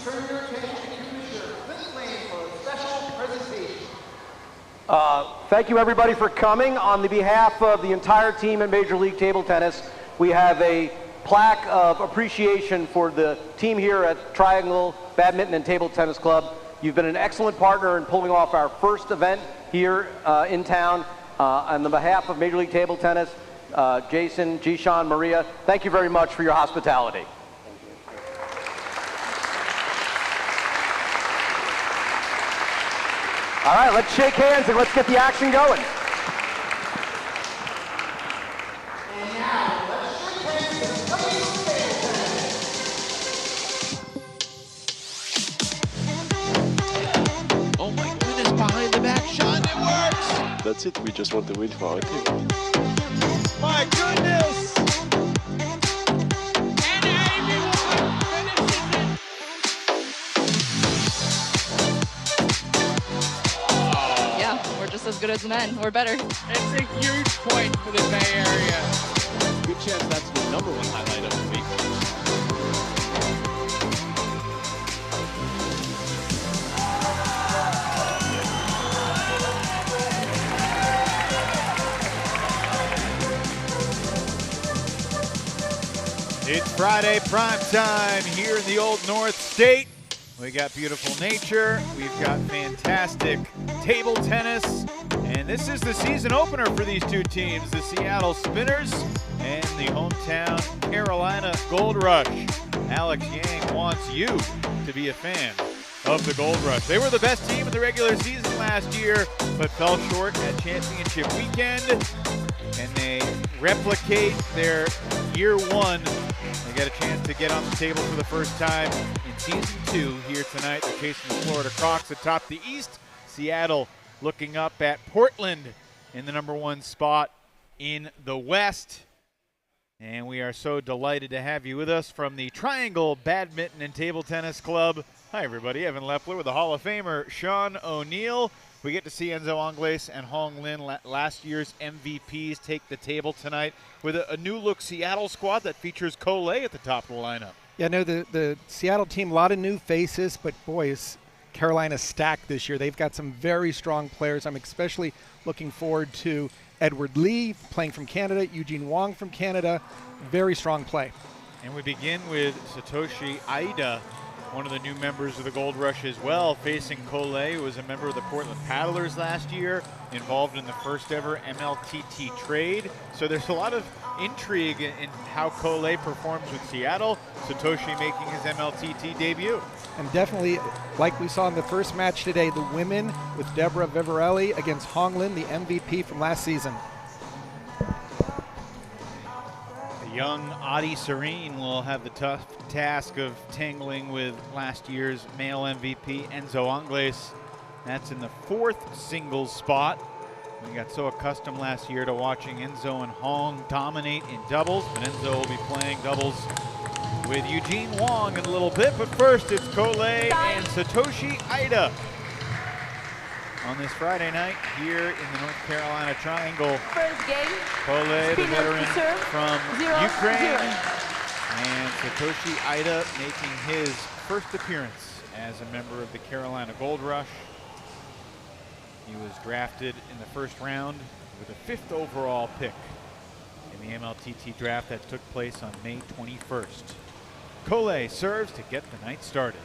turn your attention to Commissioner Clint Lane for a special presentation. Thank you everybody for coming. On the behalf of the entire team at Major League Table Tennis, we have a plaque of appreciation for the team here at Triangle Badminton and Table Tennis Club. You've been an excellent partner in pulling off our first event here in town. On the behalf of Major League Table Tennis, Jason, Jishan, Maria, thank you very much for your hospitality. All right, let's shake hands and let's get the action going. And now, let's shake hands and play table tennis. Oh my goodness, behind the back shot, it works! That's it, we just want to win for our team. My goodness! And everyone finishes it! Yeah, we're just as good as the men, or better. It's a huge point for the Bay Area. Good chance that's the number one highlight of the week. It's Friday prime time here in the Old North State. We got beautiful nature, we've got fantastic table tennis, and this is the season opener for these two teams, the Seattle Spinners and the hometown Carolina Gold Rush. Alex Yang wants you to be a fan of the Gold Rush. They were the best team in the regular season last year, but fell short at championship weekend. Can they replicate their year one? They get a chance to get on the table for the first time in season 2 here tonight. They're chasing the Florida Crocs atop the East. Seattle looking up at Portland in the #1 spot in the West. And we are so delighted to have you with us from the Triangle Badminton and Table Tennis Club. Hi everybody, Evan Lepler with the Hall of Famer Sean O'Neill. We get to see Enzo Angles and Hong Lin, last year's MVPs, take the table tonight with a new-look Seattle squad that features Cole at the top of the lineup. Yeah, no, the Seattle team, a lot of new faces, but boy, is Carolina stacked this year. They've got some very strong players. I'm especially looking forward to Edward Lee playing from Canada, Eugene Wong from Canada. Very strong play. And we begin with Satoshi Aida, one of the new members of the Gold Rush as well, facing Cole, who was a member of the Portland Paddlers last year, involved in the first ever MLTT trade. So there's a lot of intrigue in how Cole performs with Seattle. Satoshi making his MLTT debut. And definitely, like we saw in the first match today, the women with Deborah Vivarelli against Hong Lin, the MVP from last season. Young Adi Serene will have the tough task of tangling with last year's male MVP, Enzo Angles. That's in the 4th singles spot. We got so accustomed last year to watching Enzo and Hong dominate in doubles, but Enzo will be playing doubles with Eugene Wong in a little bit. But first, it's Cole and Satoshi Aida on this Friday night here in the North Carolina Triangle. First game. Cole, the veteran from Ukraine, 0-0. and Satoshi Aida making his first appearance as a member of the Carolina Gold Rush. He was drafted in the first round with a 5th overall pick in the MLTT draft that took place on May 21st. Cole serves to get the night started.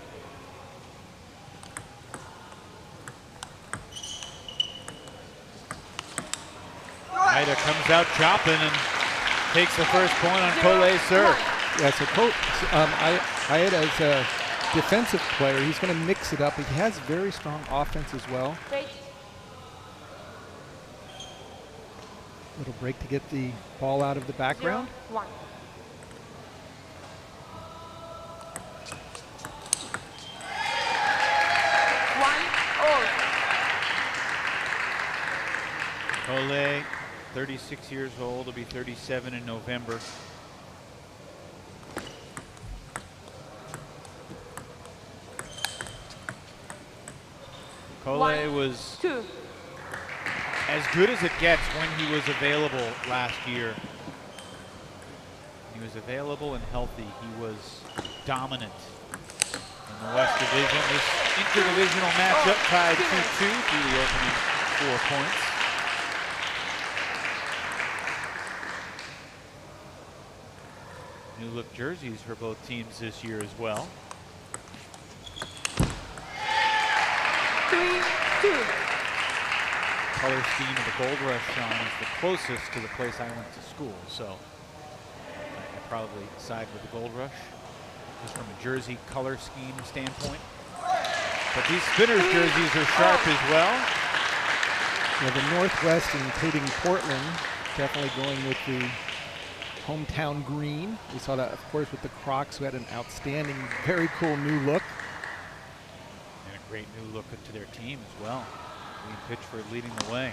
Aida comes out chopping and takes the first point on Cole's serve. Yeah, so Aida is a defensive player. He's going to mix it up. He has very strong offense as well. Little break to get the ball out of the background. 0-1. Cole, 36 years old, will be 37 in November. Cole was as good as it gets when he was available last year. He was available and healthy. He was dominant. In the West Division, this interdivisional matchup tied 2-2 through the opening 4 points. New look jerseys for both teams this year as well. 3-2. Color scheme of the Gold Rush, Sean, is the closest to the place I went to school, so I probably side with the Gold Rush, just from a jersey color scheme standpoint. But these Spinners jerseys are sharp as well. Yeah, the Northwest, including Portland, definitely going with the hometown green. We saw that, of course, with the Crocs, who had an outstanding, very cool new look. And a great new look to their team as well. Dean Pitchford leading the way.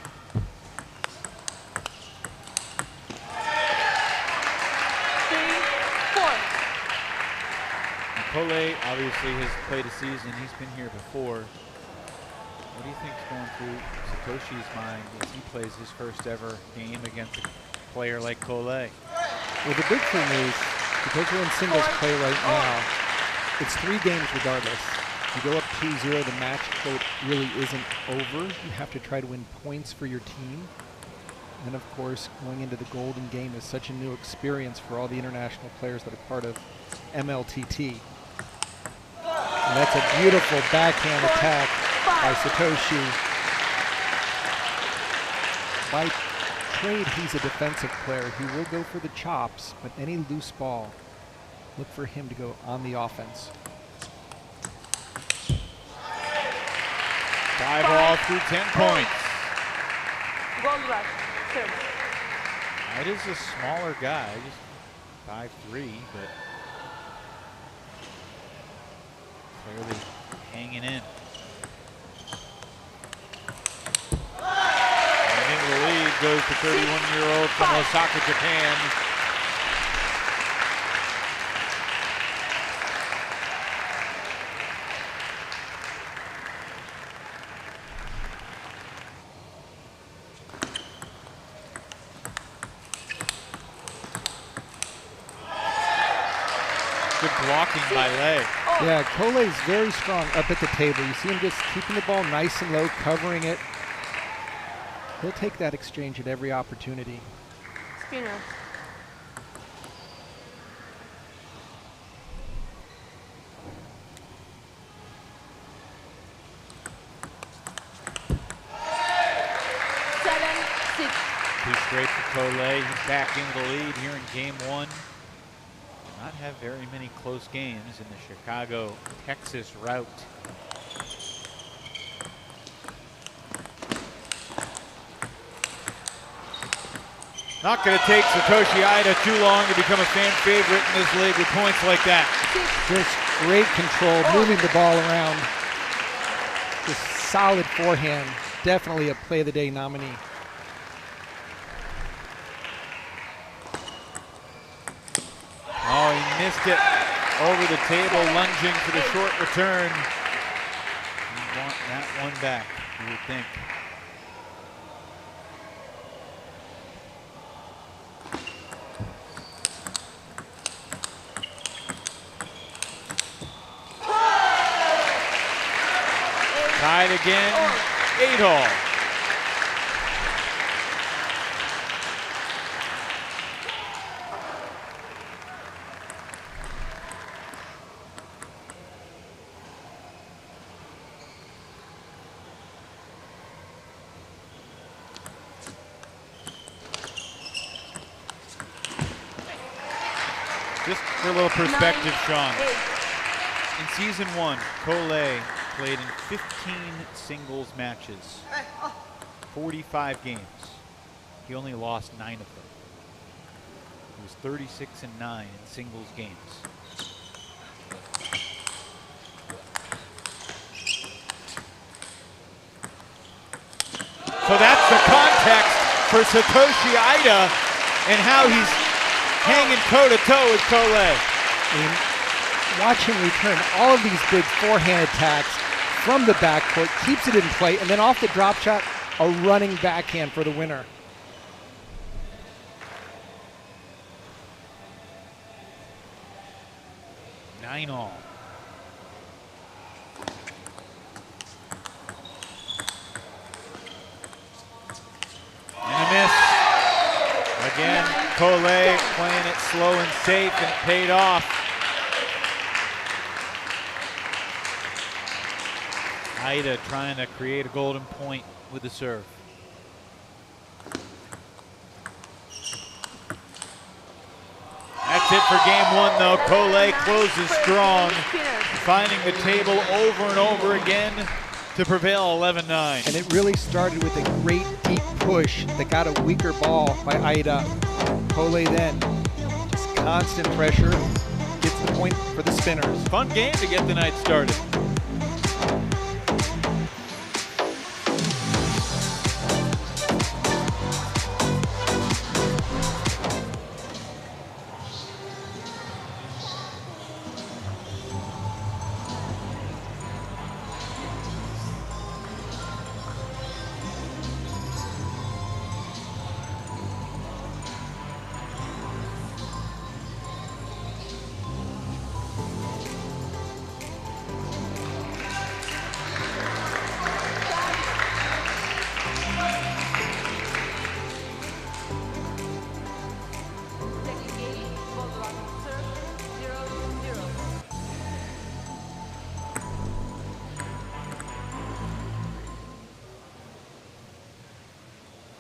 Cole obviously has played a season. He's been here before. What do you think's going through Satoshi's mind as he plays his first ever game against a player like Cole? Well, the big thing is, because we're in singles play right now, it's 3 games regardless. You go up 2-0, the match, quote, really isn't over. You have to try to win points for your team. And of course, going into the Golden Game is such a new experience for all the international players that are part of MLTT. And that's a beautiful backhand attack by Satoshi. By trade, he's a defensive player. He will go for the chops, but any loose ball, look for him to go on the offense. 5 all through 10 points. Gold Rush. That is a smaller guy, just 5'3", but clearly hanging in. And into the lead goes the 31-year-old from Osaka, Japan. Good blocking by Lei. Yeah, Cole is very strong up at the table. You see him just keeping the ball nice and low, covering it. He'll take that exchange at every opportunity. Spinner. Two straight for Cole. He's back into the lead here in game 1. Not have very many close games in the Chicago-Texas route. Not going to take Satoshi Ida too long to become a fan favorite in this league with points like that. Just great control, moving the ball around. Just solid forehand. Definitely a play of the day nominee. Oh, he missed it over the table, lunging for the short return. You want that one back, you would think. Tied again, 8 all. Just for a little perspective, Sean. In season 1, Cole played in 15 singles matches, 45 games. He only lost 9 of them. He was 36-9 in singles games. So that's the context for Satoshi Ida and how he's hanging toe-to-toe with Cole. Watch him return all of these big forehand attacks from the backcourt, keeps it in play, and then off the drop shot, a running backhand for the winner. Nine all. Again, Collet playing it slow and safe, and it paid off. Ida trying to create a golden point with the serve. That's it for game one, though. Collet closes strong, finding the table over and over again to prevail 11-9. And it really started with a great deep push that got a weaker ball by Ida. Collet then, just constant pressure, gets the point for the spinners. Fun game to get the night started.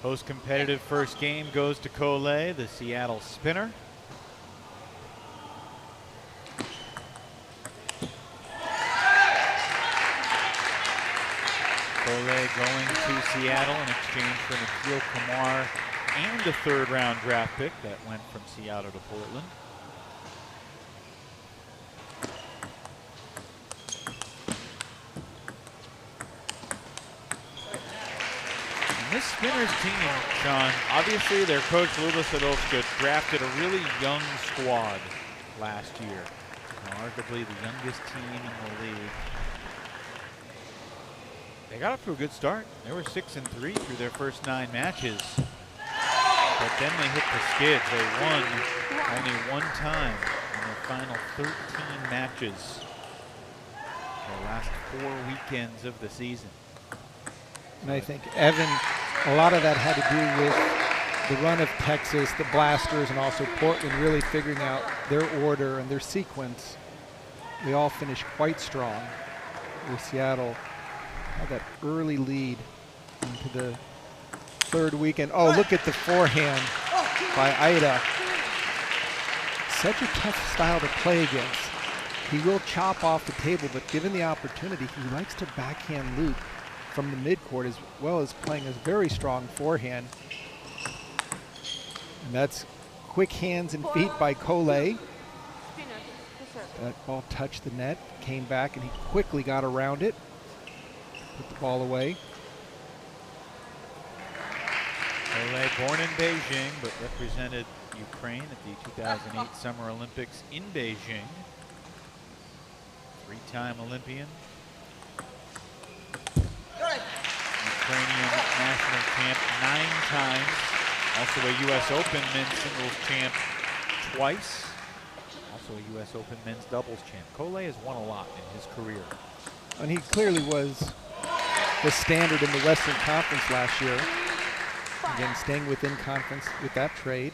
Most competitive first game goes to Collet, the Seattle spinner. Collet going to Seattle in exchange for Nikhil Kumar and a third-round draft pick that went from Seattle to Portland. This Spinners team, Sean, obviously their coach Lula Sadovska drafted a really young squad last year. Arguably the youngest team in the league. They got off to a good start. They were 6-3 through their first 9 matches. But then they hit the skids. They won only one time in their final 13 matches. The last 4 weekends of the season. And I think, Evan, a lot of that had to do with the run of Texas, the Blasters, and also Portland really figuring out their order and their sequence. They all finished quite strong. Where Seattle had that early lead into the third weekend. Oh, look at the forehand by Ida. Such a tough style to play against. He will chop off the table, but given the opportunity, he likes to backhand loop from the midcourt as well as playing a very strong forehand. And that's quick hands and feet by Collet. That ball touched the net, came back, and he quickly got around it. Put the ball away. Collet, born in Beijing, but represented Ukraine at the 2008 Summer Olympics in Beijing. 3-time Olympian. Ukrainian national champ 9 times. Also a U.S. Open men's singles champ twice. Also a U.S. Open men's doubles champ. Collet has won a lot in his career. And he clearly was the standard in the Western Conference last year. Again, staying within conference with that trade.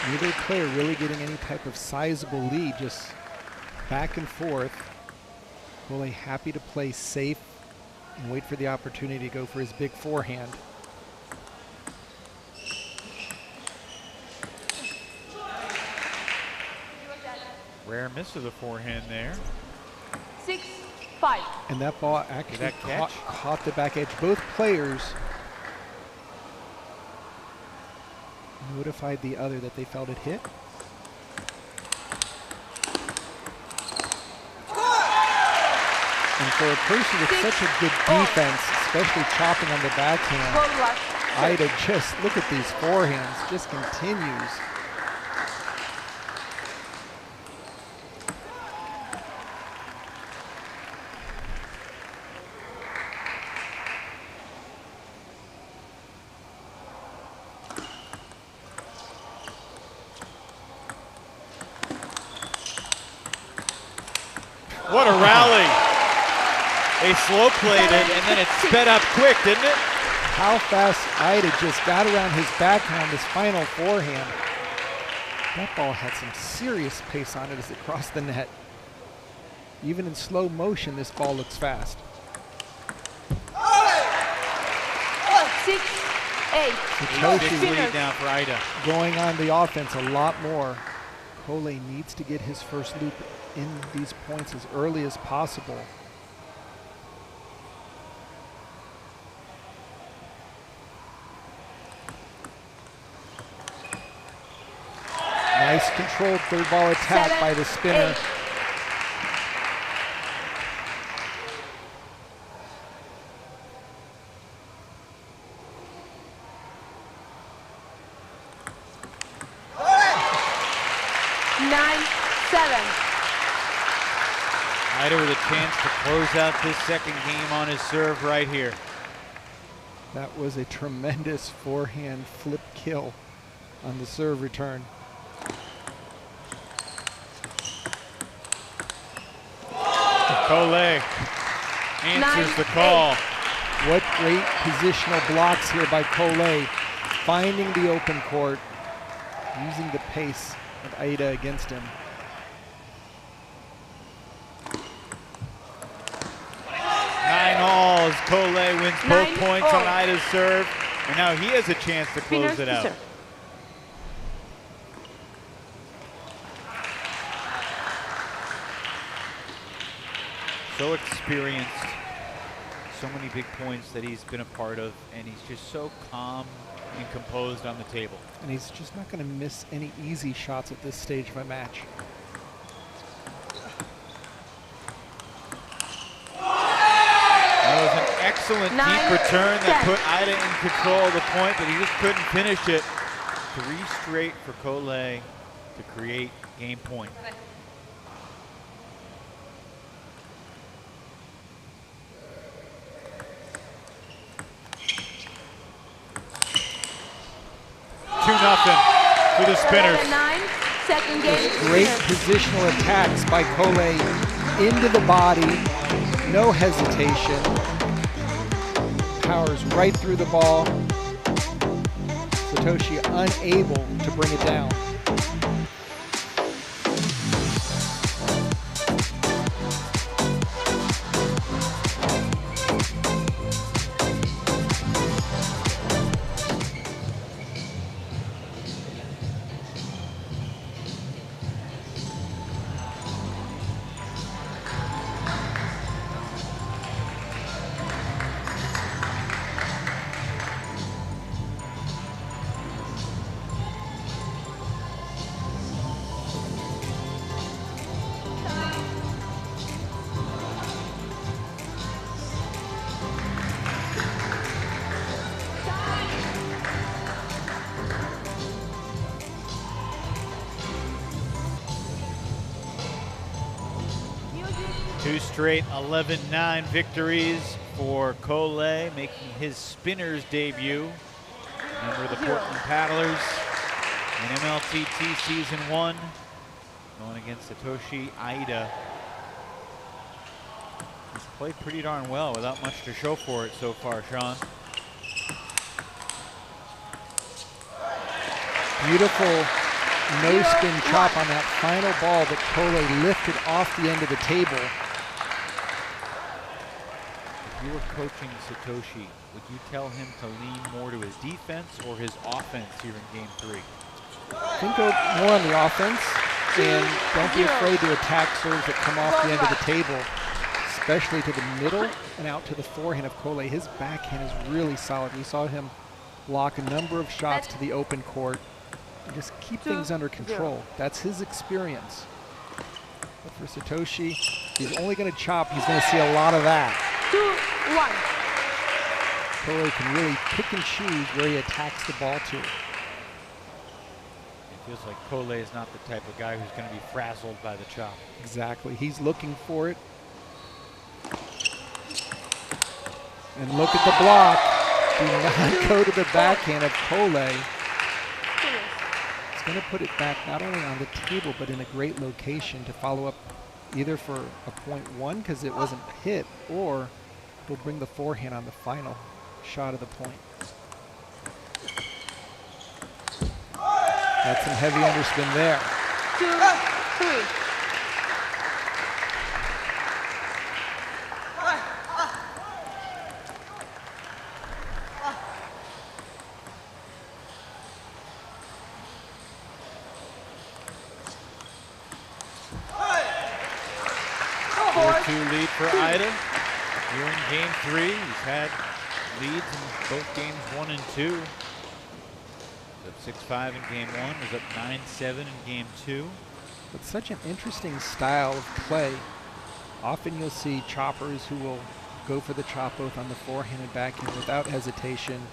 Neither player really getting any type of sizable lead, just back and forth. Collet happy to play safe and wait for the opportunity to go for his big forehand. Rare miss of the forehand there. 6-5. And that ball actually that catch? caught the back edge. Both players notified the other that they felt it hit. And for a person with such a good defense, especially chopping on the backhand, Ida just, look at these forehands, just continues. What a rally. They slow played it, and then it sped up quick, didn't it? How fast Ida just got around his backhand, his final forehand. That ball had some serious pace on it as it crossed the net. Even in slow motion, this ball looks fast. 6-8. Big lead now for Ida. Going on the offense a lot more. Cole needs to get his first loop in these points as early as possible. Nice controlled third ball attack by the spinner. 9-7. Ida with a chance to close out this second game on his serve right here. That was a tremendous forehand flip kill on the serve return. Cole answers the call. What great positional blocks here by Cole, finding the open court, using the pace of Ida against him. Nine all as Cole wins both points on Ida's serve, and now he has a chance to close it out. So experienced, so many big points that he's been a part of, and he's just so calm and composed on the table. And he's just not going to miss any easy shots at this stage of a match. That was an excellent deep return that put Ida in control of the point, but he just couldn't finish it. 3 straight for Cole to create game point. Nothing for the spinners. Second game. Great positional attacks by Cole into the body, no hesitation. Powers right through the ball. Satoshi unable to bring it down. Two straight 11-9 victories for Cole, making his spinner's debut. Member of the Portland Paddlers in MLTT Season 1, going against Satoshi Ida. He's played pretty darn well without much to show for it so far, Sean. Beautiful no-spin chop on that final ball that Cole lifted off the end of the table. If you were coaching Satoshi, would you tell him to lean more to his defense or his offense here in Game 3? I think go more on the offense, and don't be afraid to attack serves that come off the end of the table, especially to the middle and out to the forehand of Cole. His backhand is really solid. We saw him block a number of shots to the open court and just keep things under control. That's his experience. But for Satoshi, he's only going to chop. He's going to see a lot of that. 2-1. Cole can really pick and choose where he attacks the ball to. It feels like Cole is not the type of guy who's going to be frazzled by the chop. Exactly. He's looking for it. And look at the block. Do not go to the backhand of Cole. It's going to put it back not only on the table, but in a great location to follow up either for a .1 because it wasn't hit, or he'll bring the forehand on the final shot of the point. That's some heavy underspin there. 2-3. Lead for Ida here in game 3. He's had leads in both games 1 and 2. He's up 6-5 in game 1. Was up 9-7 in game 2. It's such an interesting style of play. Often you'll see choppers who will go for the chop both on the forehand and backhand without hesitation.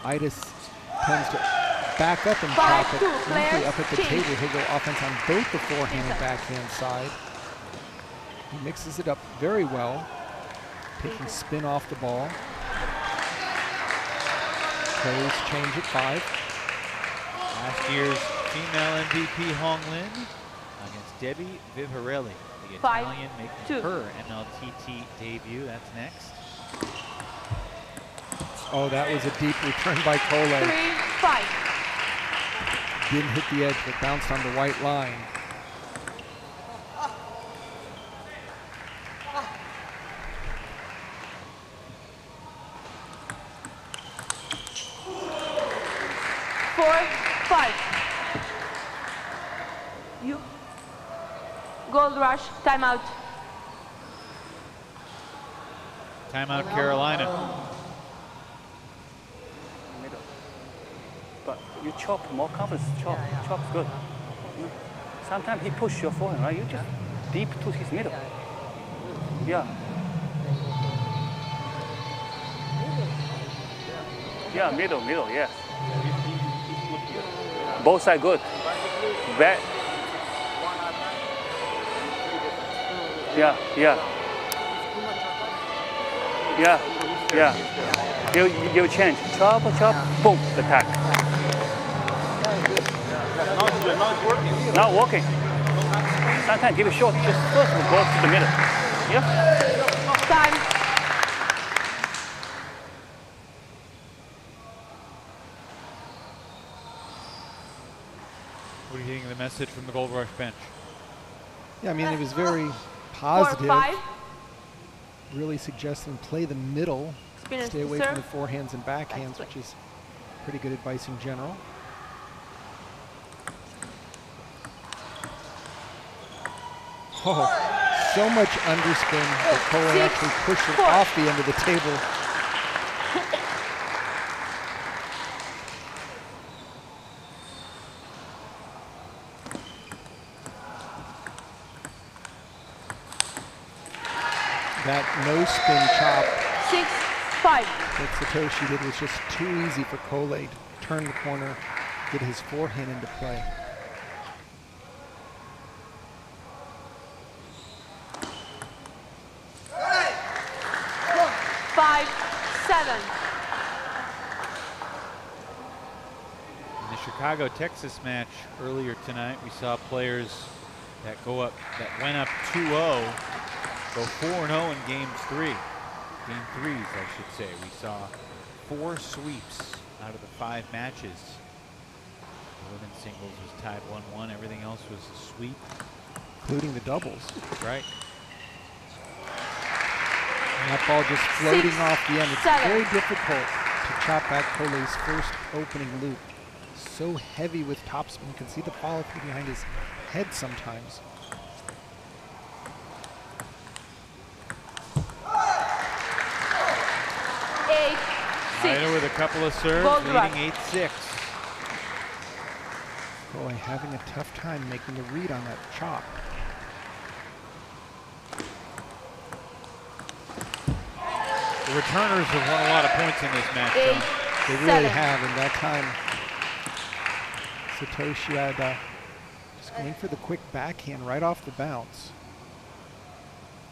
Ida tends to back up and chop it. Usually up at the table, he'll go offense on both the forehand and backhand side. He mixes it up very well, taking spin off the ball. Plays change at 5. Last year's female MVP Hong Lin against Debbie Vivarelli, the Italian, making her MLTT debut. That's next. Oh, that was a deep return by Cole. 3-5. Didn't hit the edge, but bounced on the white line. You. Gold rush, timeout. Timeout, Carolina. Middle. But you chop more confidence. Chop, chop's good. Sometimes he push your forehand, right? You just deep to his middle. Yeah. Yeah, middle, yes. Both sides good. Back. Yeah. You change. Chop, boom, attack. Not working. Sometimes give it short. Just first go to the middle. Yeah. Time. What are you getting the message from the Gold Rush bench? Yeah, I mean, it was very positive. 4-5. Really suggesting play the middle, stay away from the forehands and backhands, which is pretty good advice in general. Oh, so much underspin that Cole actually pushed it off the end of the table. That no spin chop 6-5 that Satoshi did was just too easy for Cole to turn the corner, get his forehand into play. In the Chicago-Texas match earlier tonight, we saw players that went up 2-0, go 4-0 in game 3. Game 3s, I should say. We saw 4 sweeps out of the 5 matches. The women's singles was tied 1-1. Everything else was a sweep. Including the doubles. Right. And that ball just floating off the end. It's very difficult to chop back Cole's first opening loop. So heavy with topspin. You can see the follow through behind his head sometimes. Ida with a couple of serves, leading 8-6. Boy, having a tough time making the read on that chop. The returners have won a lot of points in this match, though. They really have, and that time Satoshi Ida just going for the quick backhand right off the bounce.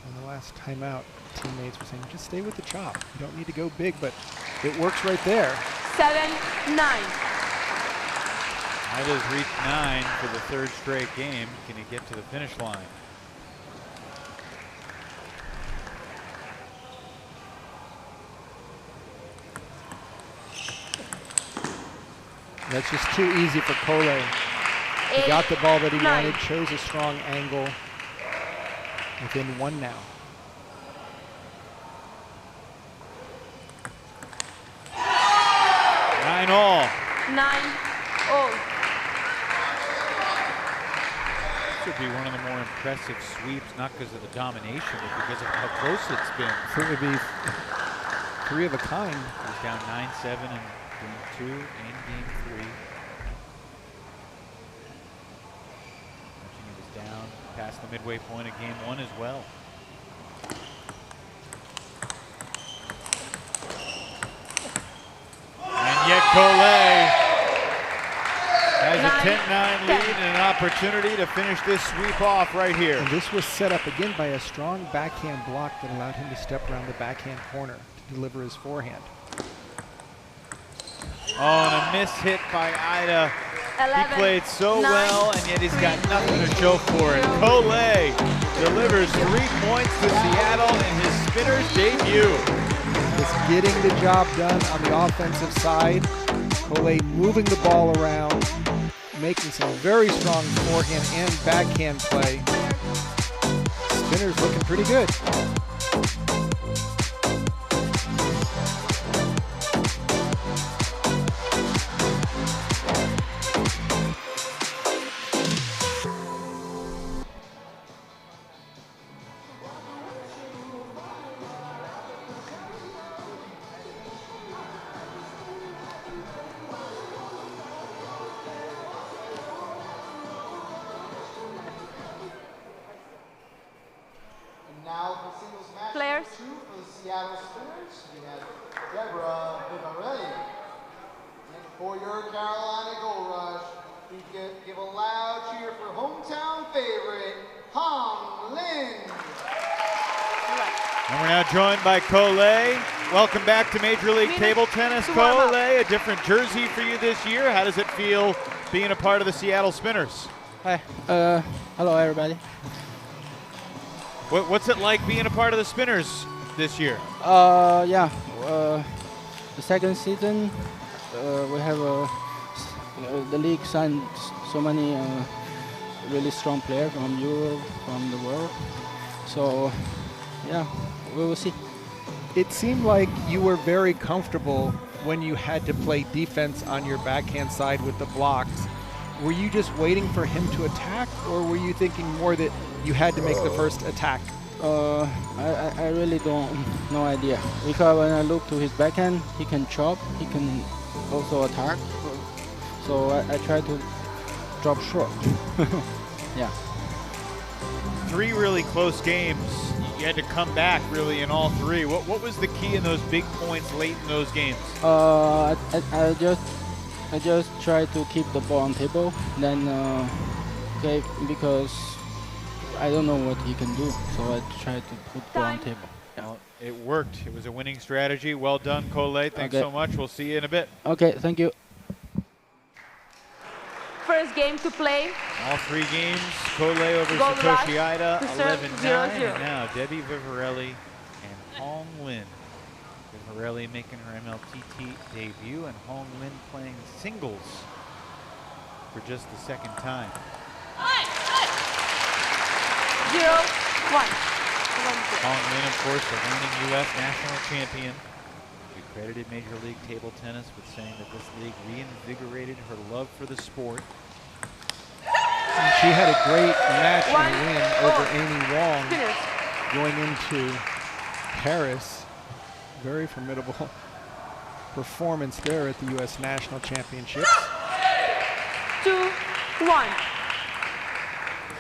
And the last time out, teammates were saying, just stay with the chop. You don't need to go big, but it works right there. 7-9. Ida's reached 9 for the 3rd straight game. Can he get to the finish line? That's just too easy for Cole. He got the ball that he wanted, chose a strong angle. Within 1 now. 9-all. 9-all. This would be one of the more impressive sweeps, not because of the domination, but because of how close it's been. So it would be 3 of a kind. He's down 9-7 in game 2 and game 3. He was down past the midway point of game 1 as well. And yet Collet has a 10-9 lead and an opportunity to finish this sweep off right here. And this was set up again by a strong backhand block that allowed him to step around the backhand corner to deliver his forehand. Oh, and a miss hit by Ida. 11, he played so 9, well, and yet he's 3, got nothing to show for it. 0. Collet delivers 3 points to Seattle in his spinner's debut. Just getting the job done on the offensive side. Collet moving the ball around, making some very strong forehand and backhand play. Spinner's looking pretty good. Now for singles match Players. 2 for the Seattle Spinners, we have Deborah Vivarelli. And for your Carolina Gold Rush, we give a loud cheer for hometown favorite, Hong Lin. And we're now joined by Collet. Welcome back to Major League Table Tennis. Collet, a different jersey for you this year. How does it feel being a part of the Seattle Spinners? Hi. Hello, everybody. What's it like being a part of the Spinners this year? Yeah. The second season, we have the league signed so many really strong players from Europe, from the world. So, yeah, we will see. It seemed like you were very comfortable when you had to play defense on your backhand side with the blocks. Were you just waiting for him to attack, or were you thinking more that you had to make the first attack? I really no idea. Because when I look to his backhand, he can chop, he can also attack. So I try to drop short. Yeah. 3 really close games. You had to come back really in all 3. What was the key in those big points late in those games? I just try to keep the ball on table. Then, okay, because I don't know what he can do, so I try to put ball on table. Yeah. Well, it worked. It was a winning strategy. Well done, Collet. Thanks so much. We'll see you in a bit. Okay, thank you. First game to play. All 3 games. Collet over Gold Satoshi Rush Ida, to serve 11-9. 0-0. And now Debbie Vivarelli and Hong Lin. Vivarelli making her MLTT debut, and Hong Lin playing singles for just the 2nd time. 0-1. Hong Lin, of course, the reigning U.S. national champion. We credited Major League Table Tennis with saying that this league reinvigorated her love for the sport. And she had a great match and 1-0. win over Amy Wong Spinners. going into Paris. Very formidable performance there at the U.S. National Championships. 2-1.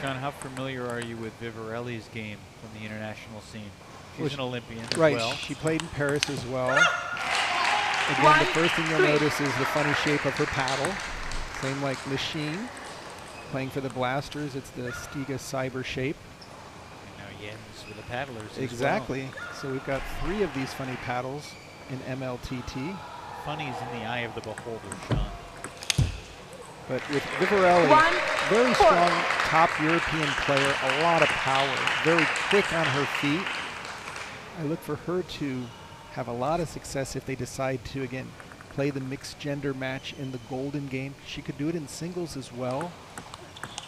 Sean, how familiar are you with Vivarelli's game from the international scene? She's Well, an Olympian as right, well. she played in Paris as well. Again, the first thing you'll notice is the funny shape of her paddle. Same like Machine. Playing for the Blasters, it's the Stiga Cyber shape. And now Jens with the paddlers Exactly. as well. So we've got 3 of these funny paddles in MLTT. Funny's in the eye of the beholder, Sean. But with Vivarelli, very strong top European player, a lot of power, very quick on her feet. I look for her to have a lot of success if they decide to, again, play the mixed gender match in the golden game. She could do it in singles as well.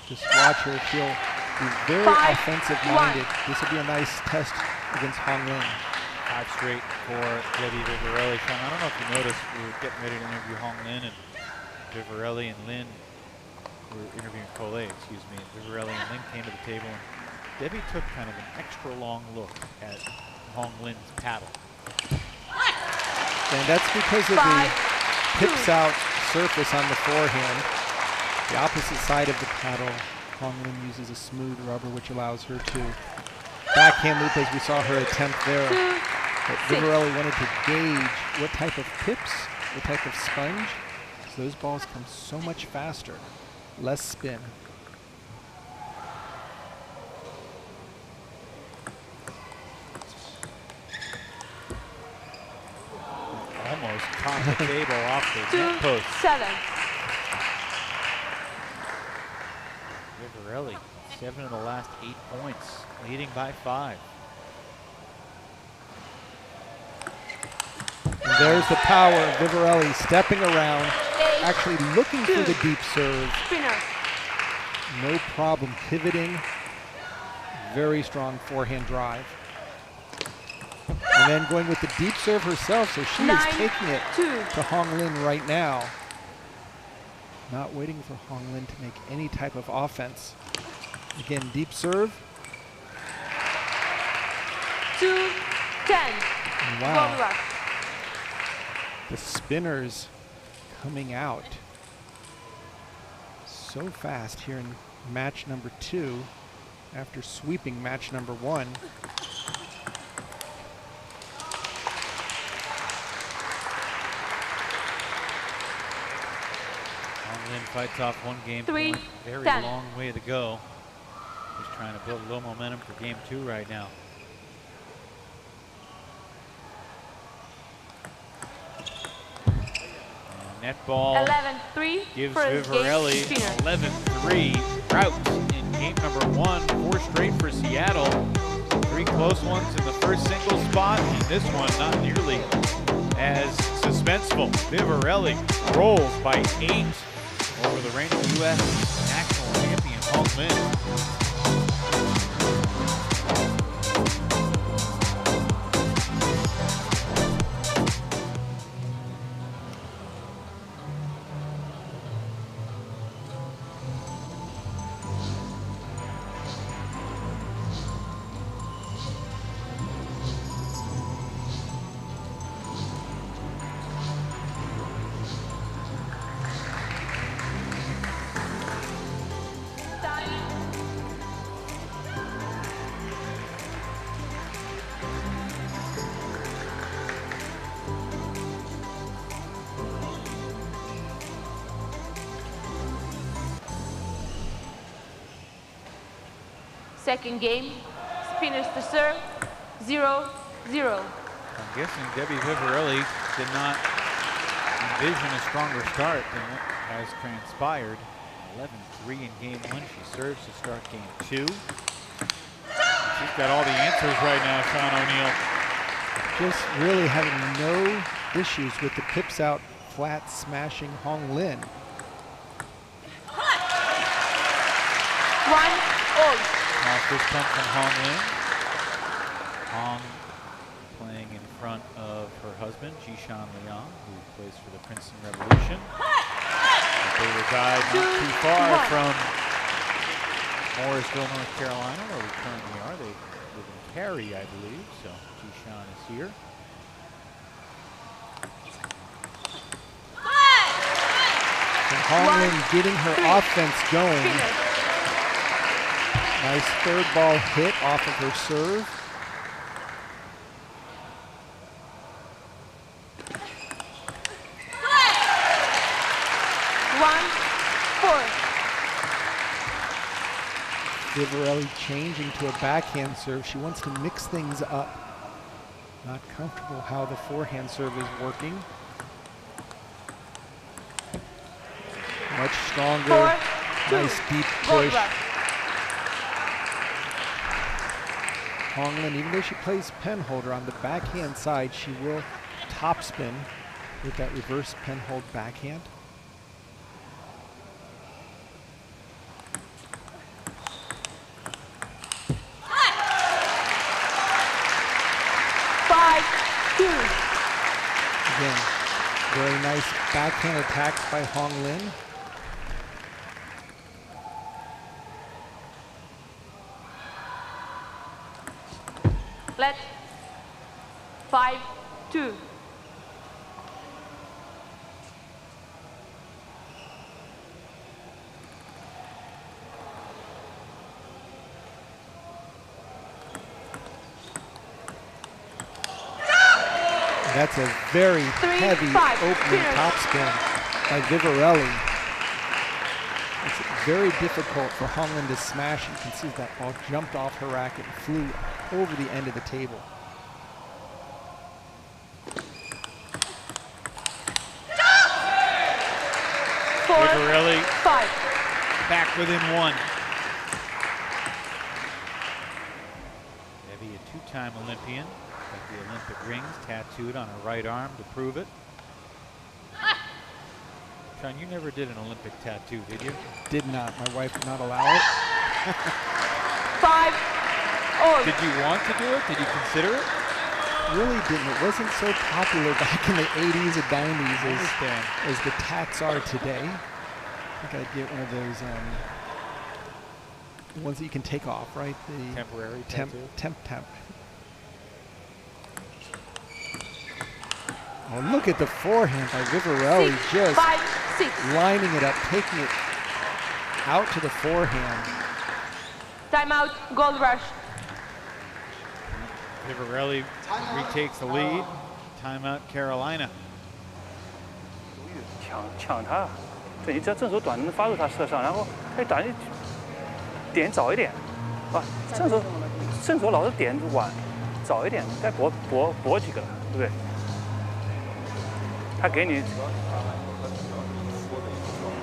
Just watch her. She'll be very offensive-minded. This will be a nice test against Hong Lin. 5 straight for Debbie Vivarelli. Sean, I don't know if you noticed, we were getting ready to interview Hong Lin, and Vivarelli and Lin were interviewing Collet, excuse me. Vivarelli and Lin came to the table, and Debbie took kind of an extra long look at Hong Lin's paddle. And that's because of the tips out surface on the forehand. The opposite side of the paddle, Hong Lin uses a smooth rubber, which allows her to backhand loop, as we saw her attempt there. But Vivarelli wanted to gauge what type of tips, what type of sponge. So those balls come so much faster, less spin. Almost caught the table off the net post. 7. Vivarelli, 7 of the last 8 points, leading by 5. And there's the power of Vivarelli stepping around, actually looking for the deep serve. No problem pivoting. Very strong forehand drive. And then going with the deep serve herself, so she is taking it to Hong Lin right now. Not waiting for Hong Lin to make any type of offense. Again, deep serve. 2-10. Wow. The spinners coming out so fast here in match number 2 after sweeping match number 1. Hong Lin fights off one game. 3, very 10. long way to go. Just trying to build a little momentum for game 2 right now. Net ball 11-3 gives for Vivarelli 11-3 rout in game number 1. 4 straight for Seattle. 3 close ones in the first single spot, and this one not nearly as suspenseful. Vivarelli rolls by 8 over the reigning U.S. national champion Hong Lin. Second game, spinners to serve, 0-0. I'm guessing Debbie Vivarelli did not envision a stronger start than what has transpired. 11-3 in game 1. She serves to start game 2. She's got all the answers right now, Sean O'Neill. Just really having no issues with the pips out flat smashing Hong Lin. 1-all. Fist pump from Hong Lin. Hong playing in front of her husband, Jishan Liang, who plays for the Princeton Revolution. They reside not too far from Morrisville, North Carolina, where we currently are. They live in Cary, I believe, so Jishan is here. And Hong Lin getting her offense going. Nice third ball hit off of her serve. Vivarelli changing to a backhand serve. She wants to mix things up. Not comfortable how the forehand serve is working. Much stronger. 4-2. Nice deep Gold push. rush. Honglin, even though she plays pen holder on the backhand side, she will topspin with that reverse pen hold backhand. Again, very nice backhand attacks by Honglin. Let 5-2. That's a very heavy opening topspin by Vivarelli. It's very difficult for Honglin to smash. You can see that ball jumped off her racket and flew over the end of the table. Vivarelli back within one. Debbie, a two-time Olympian. Got the Olympic rings tattooed on her right arm to prove it. Sean, you never did an Olympic tattoo, did you? Did not. My wife did not allow it. 5-0. Did you want to do it? Did you consider it? Really didn't. It wasn't so popular back in the 80s and 90s as the tats are today. I think I'd get one of those ones that you can take off, right? The temporary temp. Oh, look at the forehand by Vivarelli, just lining it up, taking it out to the forehand. Timeout, gold rush. Vivarelli retakes the lead. Timeout, Carolina. 抢他，对你只要正手短能发入他射上，然后可以短点早一点，啊，正手老是点晚，早一点，该搏几个了，对不对？他给你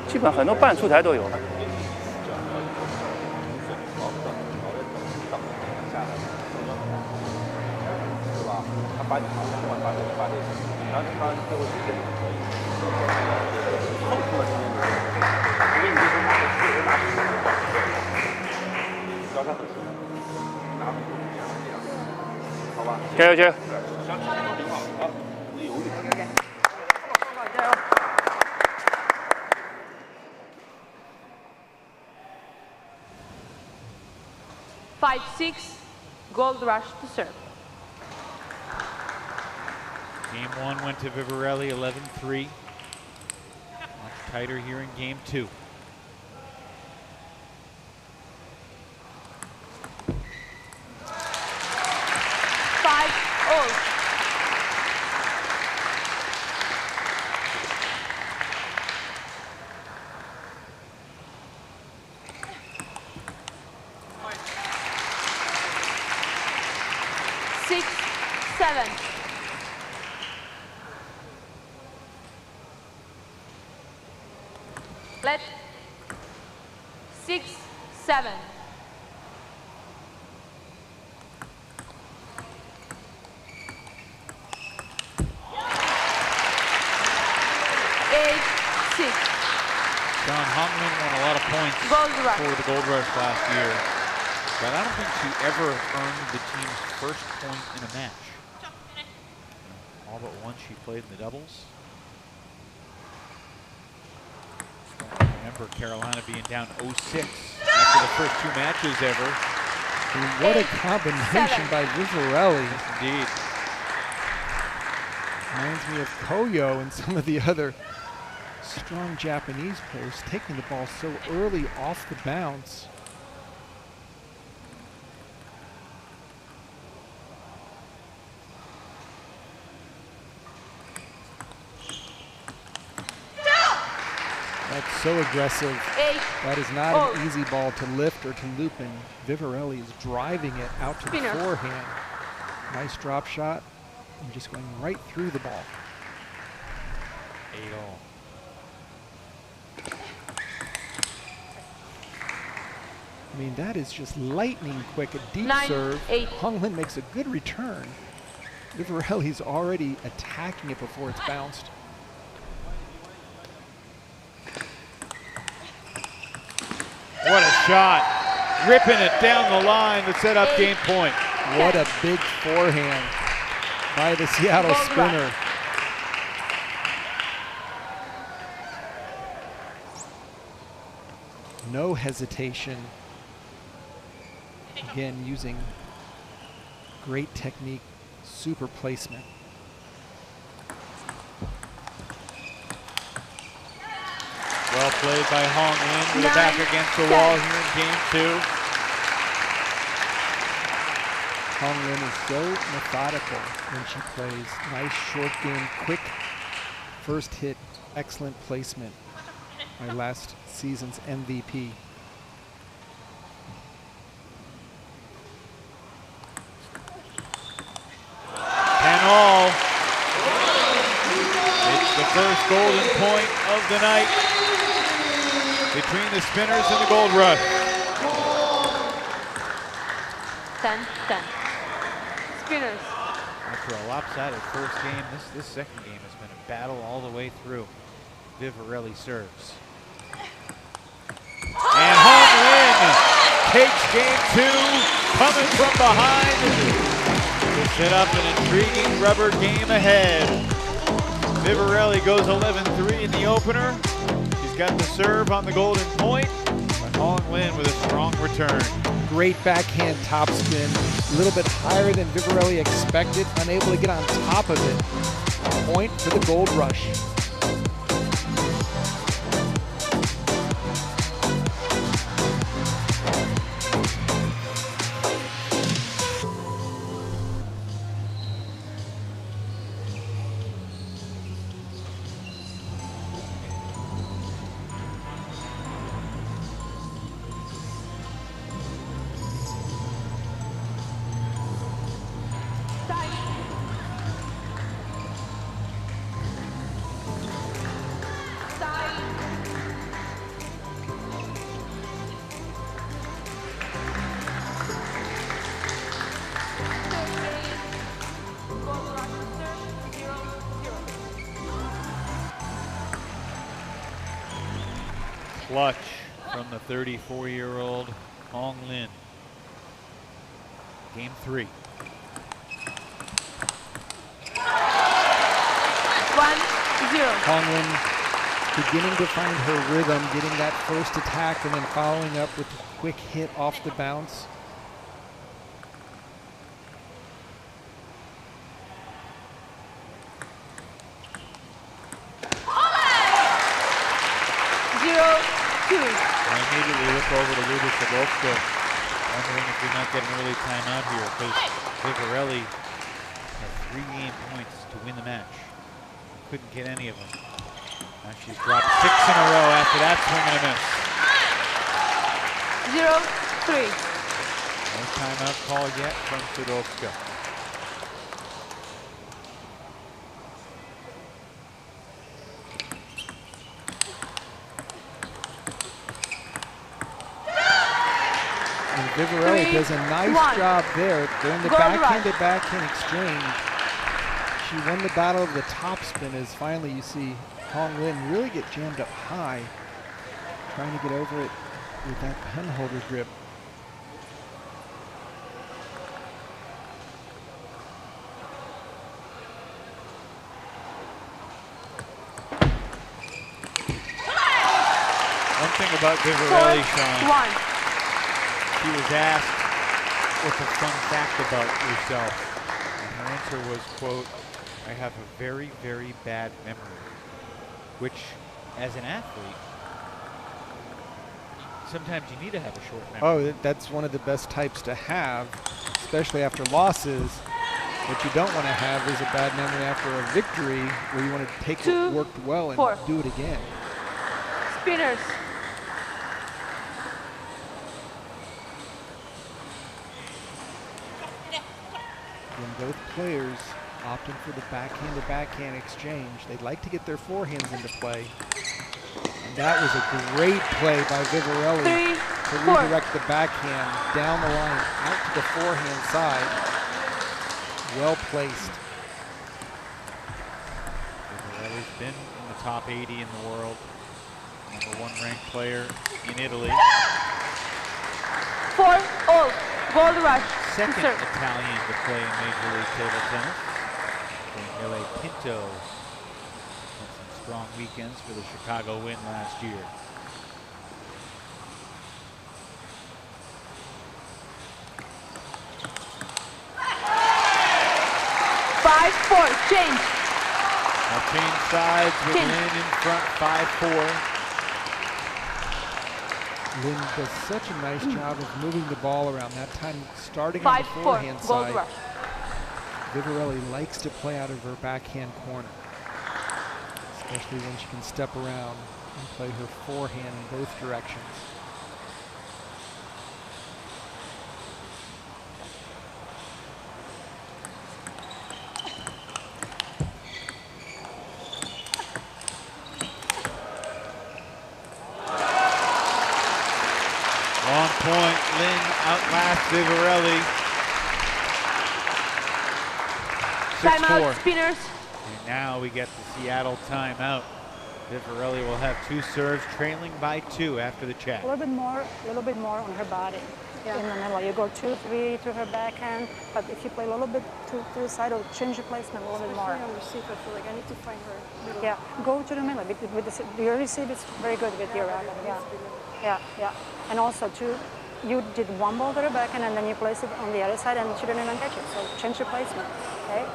基本很多半出台都有。把你把这个，然后他最后直接碰出了中间的，因为你这拿的确实拿手交叉很顺，拿不住这样，好吧？加油加油！想挺好，好，不犹豫。加油！ 5-6, gold rush to serve. Game one went to Vivarelli, 11-3. Much tighter here in game two. Let 6-7. John Honglin won a lot of points for the Gold Rush last year, but I don't think she ever earned the team's first point in a match. All but once she played in the doubles. Remember Carolina being down 0-6 after the first two matches ever. And what a combination by Vivarelli. Yes, indeed. Reminds me of Koyo and some of the other strong Japanese players taking the ball so early off the bounce. That's so aggressive. That is not an easy ball to lift or to loop, and Vivarelli is driving it out to the forehand. Nice drop shot, and just going right through the ball. 8-all. I mean, that is just lightning quick, a deep 9, serve. 8. Hong Lin makes a good return. Vivarelli's already attacking it before it's bounced. What a shot. Ripping it down the line to set up game point. What a big forehand by the Seattle spinner. No hesitation. Again, using great technique, super placement. Well played by Hong Lin with it back against the wall here in game 2. Hong Lin is so methodical when she plays. Nice short game, quick first hit, excellent placement by last season's MVP. All. It's the first golden point of the night between the Spinners and the Gold Rush. 10-10. Spinners. After a lopsided first game, this second game has been a battle all the way through. Vivarelli serves. And Hong Lin takes game 2, coming from behind. Set up an intriguing rubber game ahead. Vivarelli goes 11-3 in the opener. She's got the serve on the golden point, but Hong Lin with a strong return. Great backhand topspin, a little bit higher than Vivarelli expected, unable to get on top of it. Point for the Gold Rush. Clutch from the 34-year-old Hong Lin. Game 3. 1-0. Hong Lin beginning to find her rhythm, getting that first attack and then following up with a quick hit off the bounce. I immediately look over to Luda Sadovska, wondering if we might get an early timeout here, because Vivarelli had 3 game points to win the match. Couldn't get any of them. Now she's dropped 6 in a row after that swing and a miss. 0-3. No timeout call yet from Sadovska. Vivarelli does a nice job there during the backhand exchange. She won the battle of the topspin as finally you see Hong Lin really get jammed up high, trying to get over it with that pen holder grip. One thing about Vivarelli, Sean, she was asked what's a fun fact about yourself, and her answer was, quote, "I have a very, very bad memory," which, as an athlete, sometimes you need to have a short memory. Oh, that's one of the best types to have, especially after losses. What you don't want to have is a bad memory after a victory, where you want to take what worked well and do it again. Spinners. When both players opting for the backhand-to-backhand exchange, they'd like to get their forehands into play. And that was a great play by Vivarelli. to redirect the backhand down the line, out to the forehand side. Well placed. Vivarelli's been in the top 80 in the world. #1 ranked player in Italy. 4-all. Gold rush. Second Serve. Italian to play in Major League Table Tennis. Daniele Pinto had some strong weekends for the Chicago win last year. Change. Now change sides with Lynn in front, 5-4. Lynn does such a nice job of moving the ball around, that time starting on the forehand side. Vivarelli likes to play out of her backhand corner, especially when she can step around and play her forehand in both directions. Long point, Lynn outlasts Vivarelli. 6-4. Timeout, spinners. And now we get the Seattle timeout. Vivarelli will have 2 serves, trailing by 2 after the check. A little bit more on her body. In the middle, you go 2-3 to her backhand, but if you play a little bit to the side, or change your placement a little bit more. On receive, I feel like I need to find her middle. Yeah, go to the middle. Your receive is very good with your backhand. Yeah. And also, you did 1 ball to the backhand, and then you place it on the other side, and she didn't even catch it. So change your placement. Okay.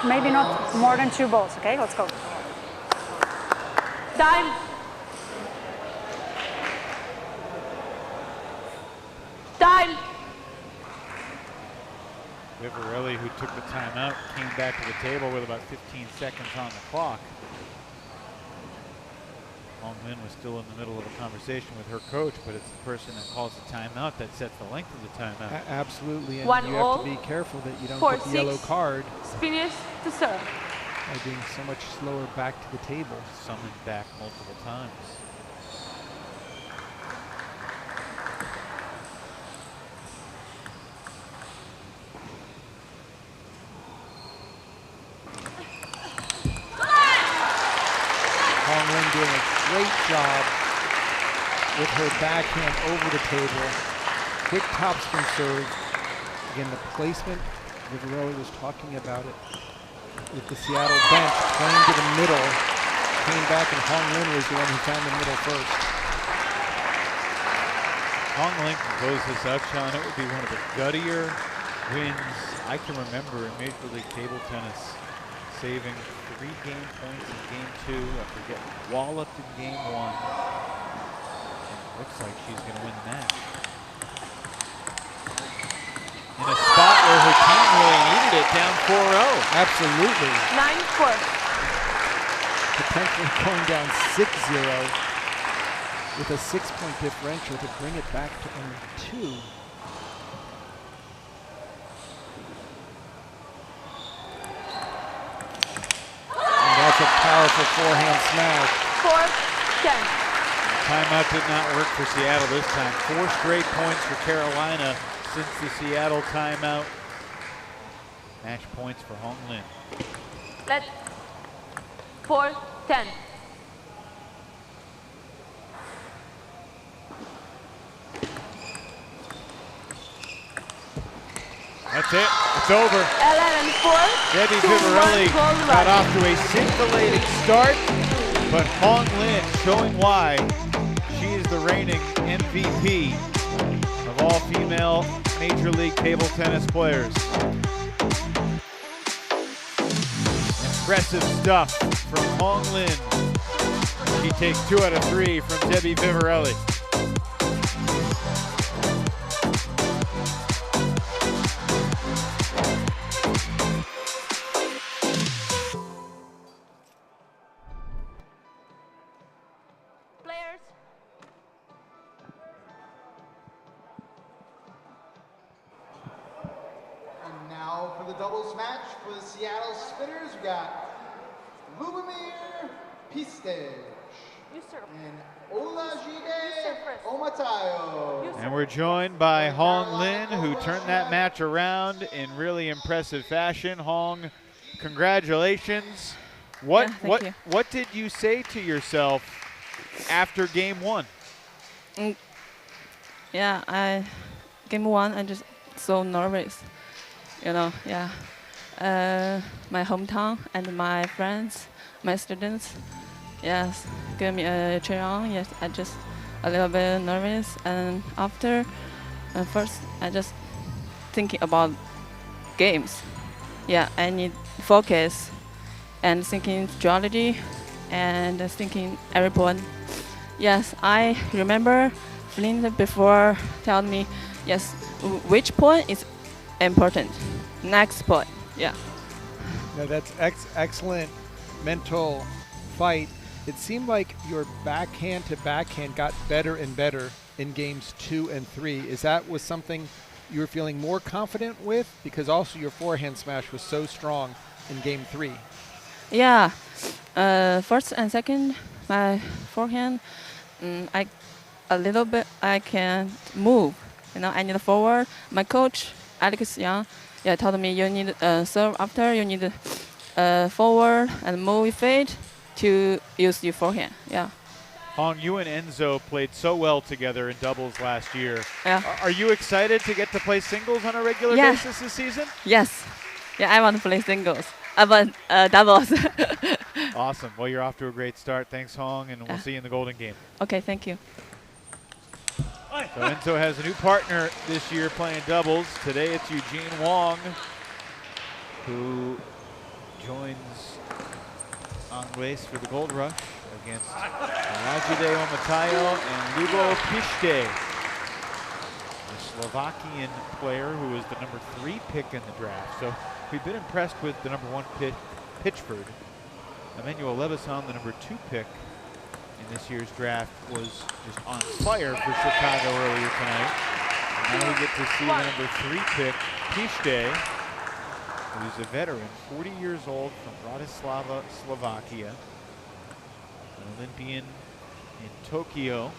Maybe not more than 2 balls. Okay, let's go. Time. Time. Vivarelli, who took the timeout, came back to the table with about 15 seconds on the clock. Hong Lin was still in the middle of a conversation with her coach, but it's the person that calls the timeout that sets the length of the timeout. Absolutely, and 1 you all. have to be careful that you don't 4, get the yellow 6. card Spinners to serve. by being so much slower back to the table. Summoned back multiple times. Hong Lin doing a great job with her backhand over the table. Quick topspin serve. Again, the placement, Vivarelli was talking about it with the Seattle bench, playing to the middle. Came back and Hong Lin was the one who found the middle first. Hong Lin can close this out, Sean. It would be one of the guttier wins I can remember in Major League Table Tennis. Saving 3 game points in game 2 after getting walloped in game 1. And looks like she's going to win the match. In a spot where her team really needed it, down 4-0. Absolutely. 9-4. Potentially going down 6-0 with a 6-point differential to bring it back to only 2. That's a powerful forehand smash. 4-10. Timeout did not work for Seattle this time. 4 straight points for Carolina since the Seattle timeout. Match points for Hong Lin. Let 4-10. That's it. It's over. 11-4. Debbie Vivarelli got off to a scintillating start, but Hong Lin showing why she is the reigning MVP of all female Major League Table Tennis players. Impressive stuff from Hong Lin. She takes 2 out of 3 from Debbie Vivarelli. And now for the doubles match for the Seattle Spinners, we got Lubomir Pistage. You serve. And Olajide Omatayo. And we're joined by Hong Lin, who turned that match around in really impressive fashion. Hong, congratulations. What did you say to yourself after game one? Yeah, game one, I just so nervous. You know, yeah. My hometown and my friends, my students, yes, give me a cheer on. Yes, I just a little bit nervous. And after, first, I just thinking about games. Yeah, I need focus and thinking strategy and thinking every point. Yes, I remember Flint before telling me, yes, which point is important. Next point, yeah. No, that's excellent mental fight. It seemed like your backhand to backhand got better and better in games 2 and 3. Is that was something you were feeling more confident with? Because also your forehand smash was so strong in game 3. Yeah, first and second, my forehand, a little bit I can move. You know, I need a forward. My coach, Alex Yang, told me you need serve after, you need forward and move fade to use your forehand. Yeah. Hong, you and Enzo played so well together in doubles last year. Yeah. Are you excited to get to play singles on a regular basis this season? Yes. Yeah, I want to play singles. I want doubles. Awesome. Well, you're off to a great start. Thanks, Hong, and we'll see you in the Golden Game. Okay, thank you. So Enzo has a new partner this year playing doubles. Today it's Eugene Wong, who joins Angles for the Gold Rush against Olajide Omatayo and Lubo Pište, a Slovakian player who was the #3 pick in the draft. So we've been impressed with the #1 pick, Pitchford. Emmanuel Levisan, the #2 pick in this year's draft, was just on fire for Chicago earlier tonight. And now we get to see the #3 pick, Pište, who's a veteran, 40 years old, from Bratislava, Slovakia, an Olympian in Tokyo.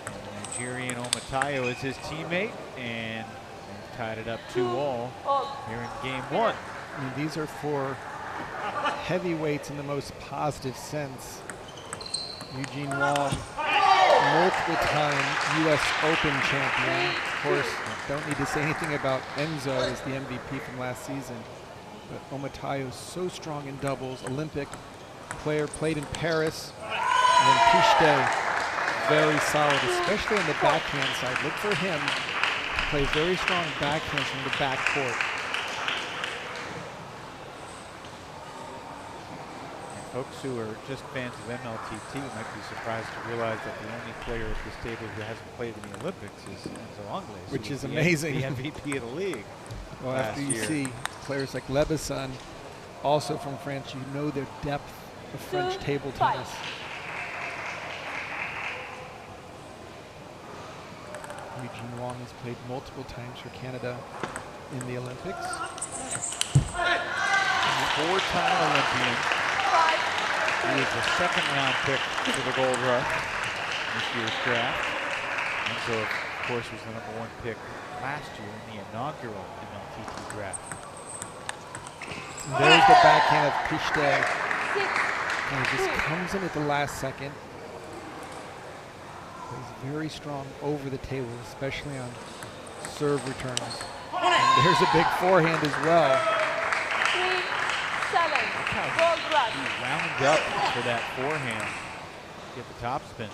And Nigerian Omatayo is his teammate, and they've tied it up 2-all here in game 1. I mean, these are for heavyweights in the most positive sense. Eugene Wong, multiple-time U.S. Open champion. Of course, don't need to say anything about Enzo as the MVP from last season. But Omatayo is so strong in doubles, Olympic player, played in Paris. And then Pište, very solid, especially on the backhand side. Look for him to play very strong backhands from the backcourt. Folks who are just fans of MLTT might be surprised to realize that the only player at this table who hasn't played in the Olympics is Enzo Angles, which is amazing. The MVP of the league. Well, after you see players like Levisan, also from France, you know their depth of French table tennis. Eugene Wong has played multiple times for Canada in the Olympics. Four-time Olympian. He is the second-round pick for the Gold Rush in this year's draft. And so, of course, was the #1 pick last year in the inaugural MLTT draft. And there's the backhand of Pište. And he just comes in at the last second. He's very strong over the table, especially on serve returns. And there's a big forehand as well. 3-7. Gold Rush. He wound up for that forehand. Get the top spin.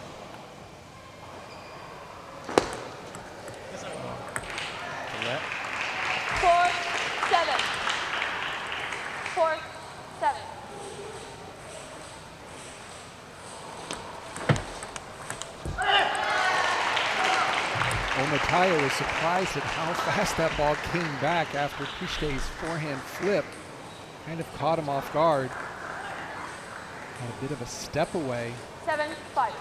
Colette. 4-7. 4-7. Omatayo was surprised at how fast that ball came back after Pichte's forehand flip. Kind of caught him off guard. Had a bit of a step away. 7-5.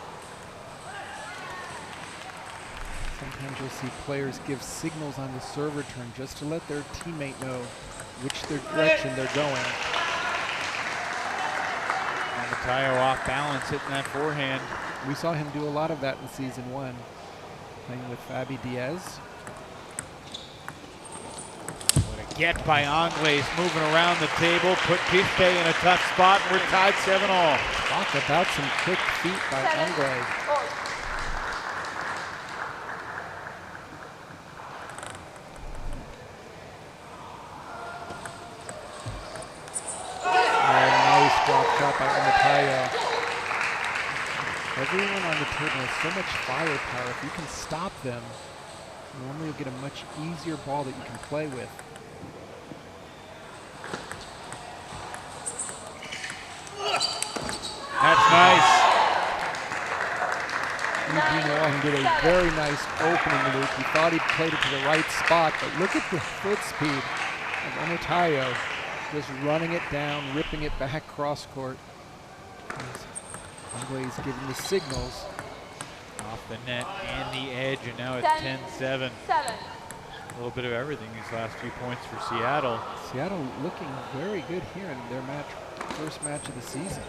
Sometimes you'll see players give signals on the serve return just to let their teammate know which direction they're going. Matayo off balance, hitting that forehand. We saw him do a lot of that in season 1, playing with Fabi Diaz. What a get by Angles, moving around the table, put Pichte in a tough spot, and we're tied 7-all. Talk about some quick feet by Angles. Nice drop shot by Matayo. Everyone on the table has so much firepower. If you can stop them, normally you'll get a much easier ball that you can play with. That's nice. Eugene Wong did a very nice opening loop. He thought he played it to the right spot, but look at the foot speed of Matayo. Just running it down, ripping it back cross court. Angles giving the signals. Off the net and the edge, and now it's 10-7. A little bit of everything these last few points for Seattle. Seattle looking very good here in their first match of the season.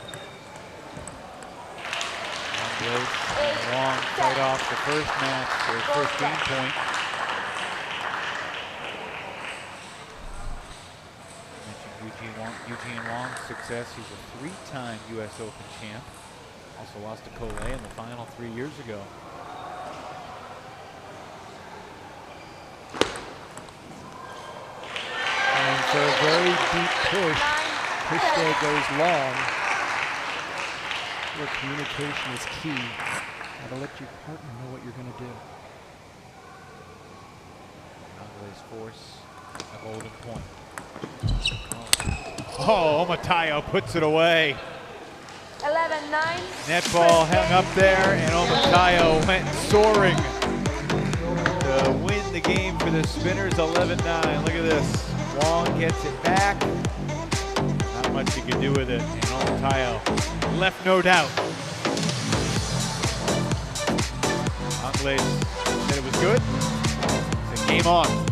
Angles and Wong fight off the first match, their first game point. Eugene Wong's success. He's a 3-time U.S. Open champ. Also lost to Collet in the final 3 years ago. And for a very deep push, Pichte goes long, where communication is key. Got to let your partner know what you're going to do. Angles force a golden point. Oh, Matayo puts it away. 11-9. Net ball hung up there, and Matayo went soaring to win the game for the Spinners. 11-9. Look at this. Wong gets it back. Not much he could do with it, and Matayo left no doubt. Angles said it was good. It's a game on.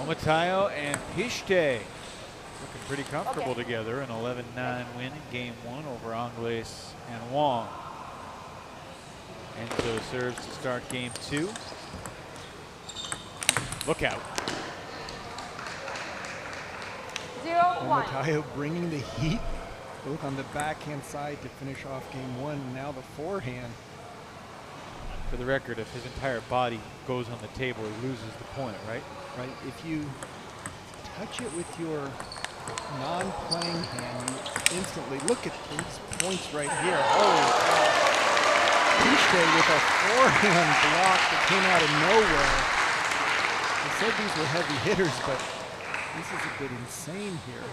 Matayo and Pichte looking pretty comfortable together. An 11-9 win in game 1 over Angles and Wong. Enzo serves to start game 2. Look out. 0-1. Matayo bringing the heat both on the backhand side to finish off game 1, and now the forehand. For the record, if his entire body goes on the table, he loses the point, right? Right. If you touch it with your non-playing hand, you instantly look at these points right here. Oh, Pichte with a forehand block that came out of nowhere. I said these were heavy hitters, but this is a bit insane here.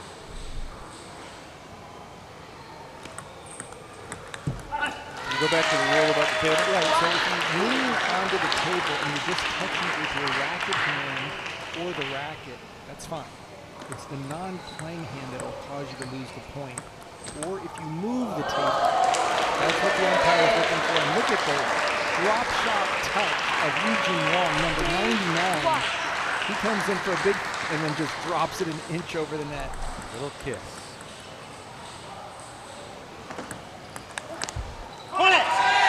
You go back to the rule about the table? Right, so if you lean onto the table and you're just touching it with your racket hand or the racket, that's fine. It's the non-playing hand that will cause you to lose the point. Or if you move the table, that's what the umpire is looking for. And look at the drop shot touch of Eugene Wong, number 99. He comes in for a big, and then just drops it an inch over the net. Little kiss.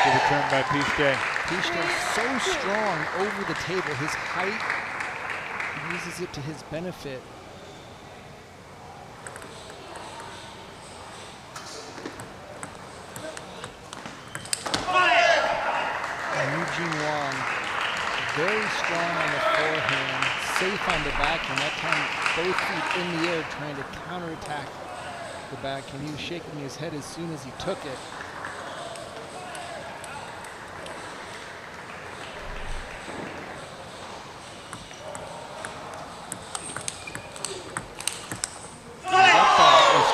Good return by Pichte. Pichte is so strong over the table. His height, he uses it to his benefit. And Eugene Wong, very strong on the forehand, safe on the backhand. That time, both feet in the air trying to counterattack the backhand. He was shaking his head as soon as he took it.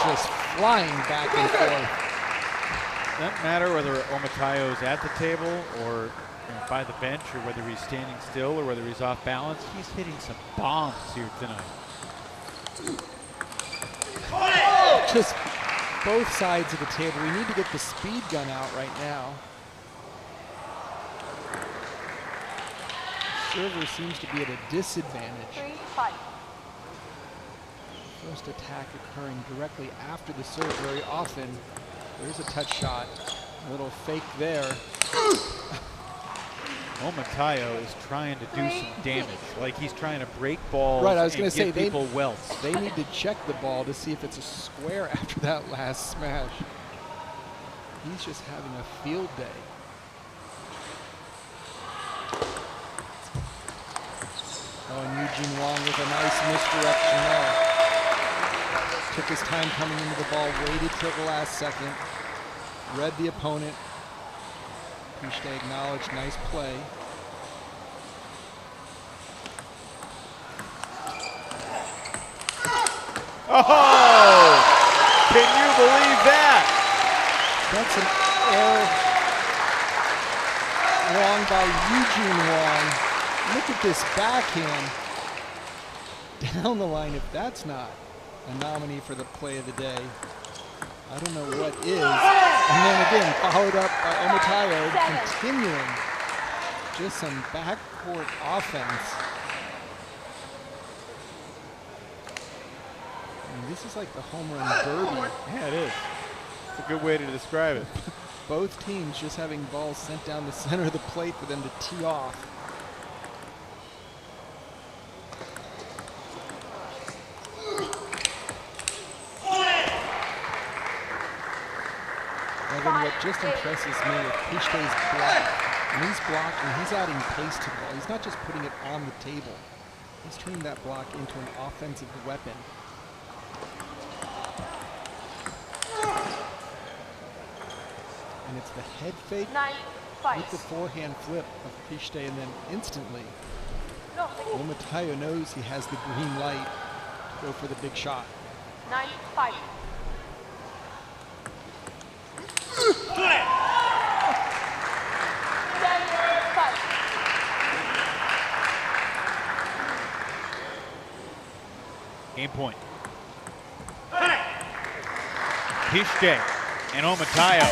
Just flying back and forth. Doesn't matter whether Omatayo's at the table or by the bench, or whether he's standing still or whether he's off balance. He's hitting some bombs here tonight. Just both sides of the table. We need to get the speed gun out right now. The server seems to be at a disadvantage. 3-5. First attack occurring directly after the serve very often. There's a touch shot, a little fake there. Omatayo is trying to do some damage, like he's trying to break balls. Right, I was going to say people welts. They need to check the ball to see if it's a square after that last smash. He's just having a field day. Oh, and Eugene Wong with a nice misdirection there. Took his time coming into the ball, waited till the last second, read the opponent. Pichte acknowledged, nice play. Oh! Can you believe that? That's an error wrong by Eugene Wong. Look at this backhand down the line. If that's not a nominee for the play of the day, I don't know what is. And then again, followed up by Omatayo, continuing just some backcourt offense. I mean, this is like the home run derby. Yeah, it is. It's a good way to describe it. Both teams just having balls sent down the center of the plate for them to tee off. What just impresses me with Pichte's block, when he's blocking, he's adding pace to the ball. He's not just putting it on the table. He's turning that block into an offensive weapon. And it's the head fake with the forehand flip of Pichte, and then instantly, Omatayo knows he has the green light to go for the big shot. 9-5. Game point. Pichte and Omatayo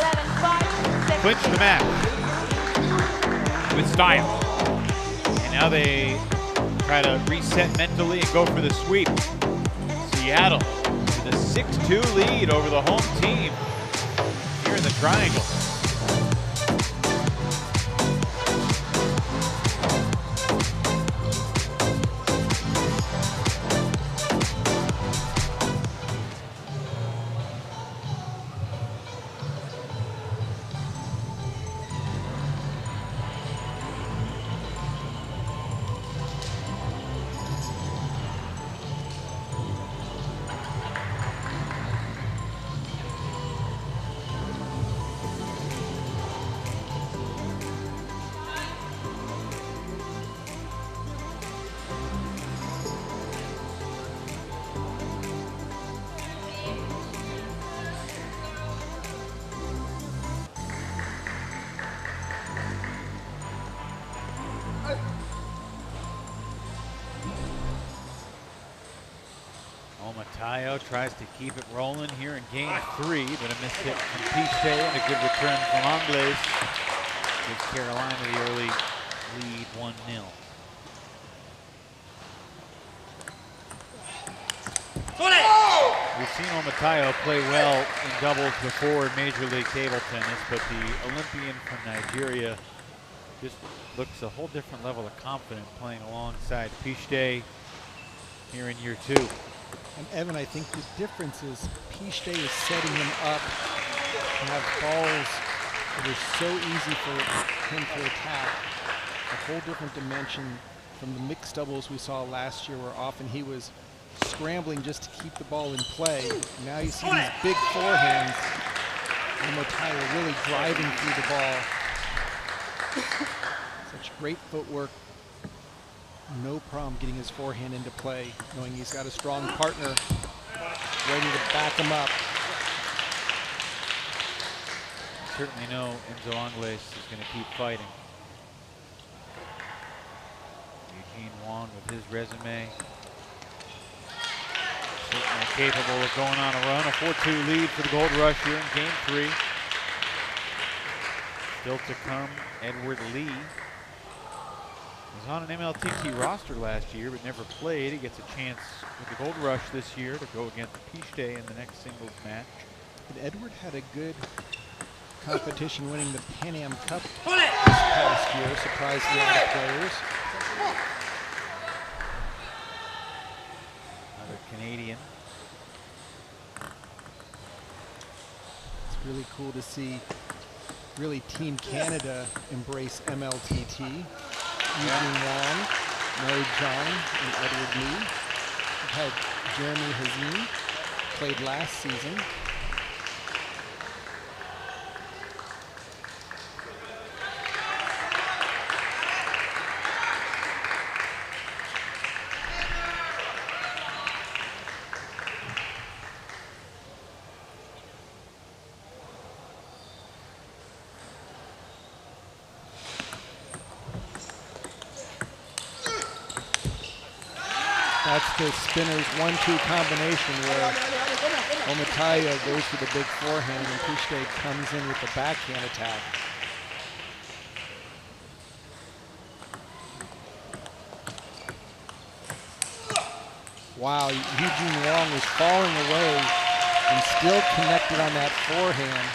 clinch the match with style. And now they try to reset mentally and go for the sweep. Seattle with a 6-2 lead over the home team here in the Triangle. Omatayo tries to keep it rolling here in game 3, but a missed hit from Pichte and a good return from Angles gives Carolina the early lead 1-0. We've seen Omatayo play well in doubles before in Major League Table Tennis, but the Olympian from Nigeria just looks a whole different level of confidence playing alongside Pichte here in year 2. And Evan, I think the difference is Pichte is setting him up to have balls that are so easy for him to attack. A whole different dimension from the mixed doubles we saw last year, where often he was scrambling just to keep the ball in play. Now you see these big forehands. Omotayo really driving through the ball. Such great footwork. No problem getting his forehand into play, knowing he's got a strong partner ready to back him up. Certainly know Enzo Angles is going to keep fighting. Eugene Wong with his resume. Certainly capable of going on a run. A 4-2 lead for the Gold Rush here in Game 3. Still to come, Edward Lee. Was on an MLTT roster last year, but never played. He gets a chance with the Gold Rush this year to go against Pichte in the next singles match. And Edward had a good competition winning the Pan Am Cup this past year, surprised a lot of players. Another Canadian. It's really cool to see really Team Canada embrace MLTT. Eugene Wong, Mary John, and Edward Lee. We've had Jeremy Hazim, played last season. That's the spinner's 1-2 combination where Omotayo goes for the big forehand and Pichte comes in with the backhand attack. Wow, Eugene Wong was falling away and still connected on that forehand.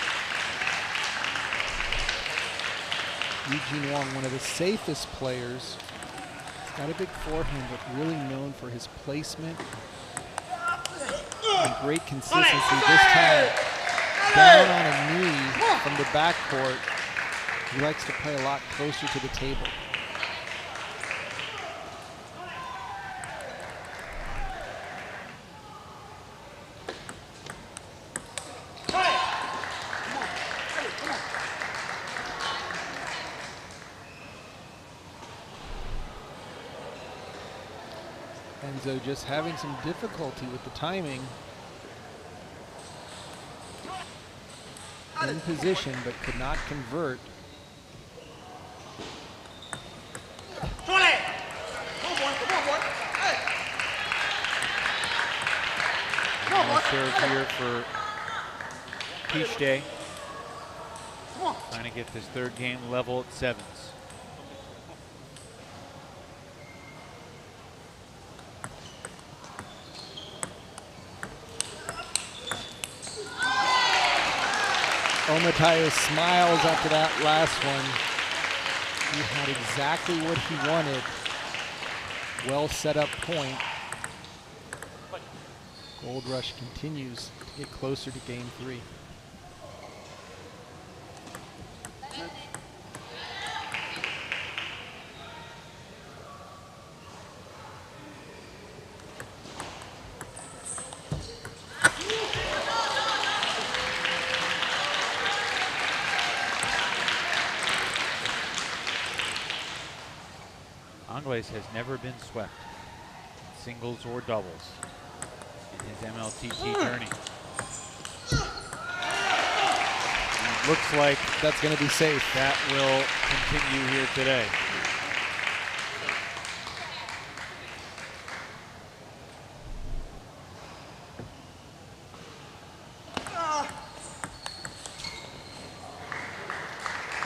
Eugene Wong, one of the safest players. Got a big forehand, but really known for his placement and great consistency. This time, down on a knee from the backcourt. He likes to play a lot closer to the table. Enzo just having some difficulty with the timing. In position, but could not convert. Serve here for Pichte. Trying to get this third game level at 7s. Omotayo smiles after that last one. He had exactly what he wanted. Well set up point. Gold Rush continues to get closer to Game 3. Angles has never been swept, singles or doubles, in his MLTT journey. And it looks like that's going to be safe. That will continue here today.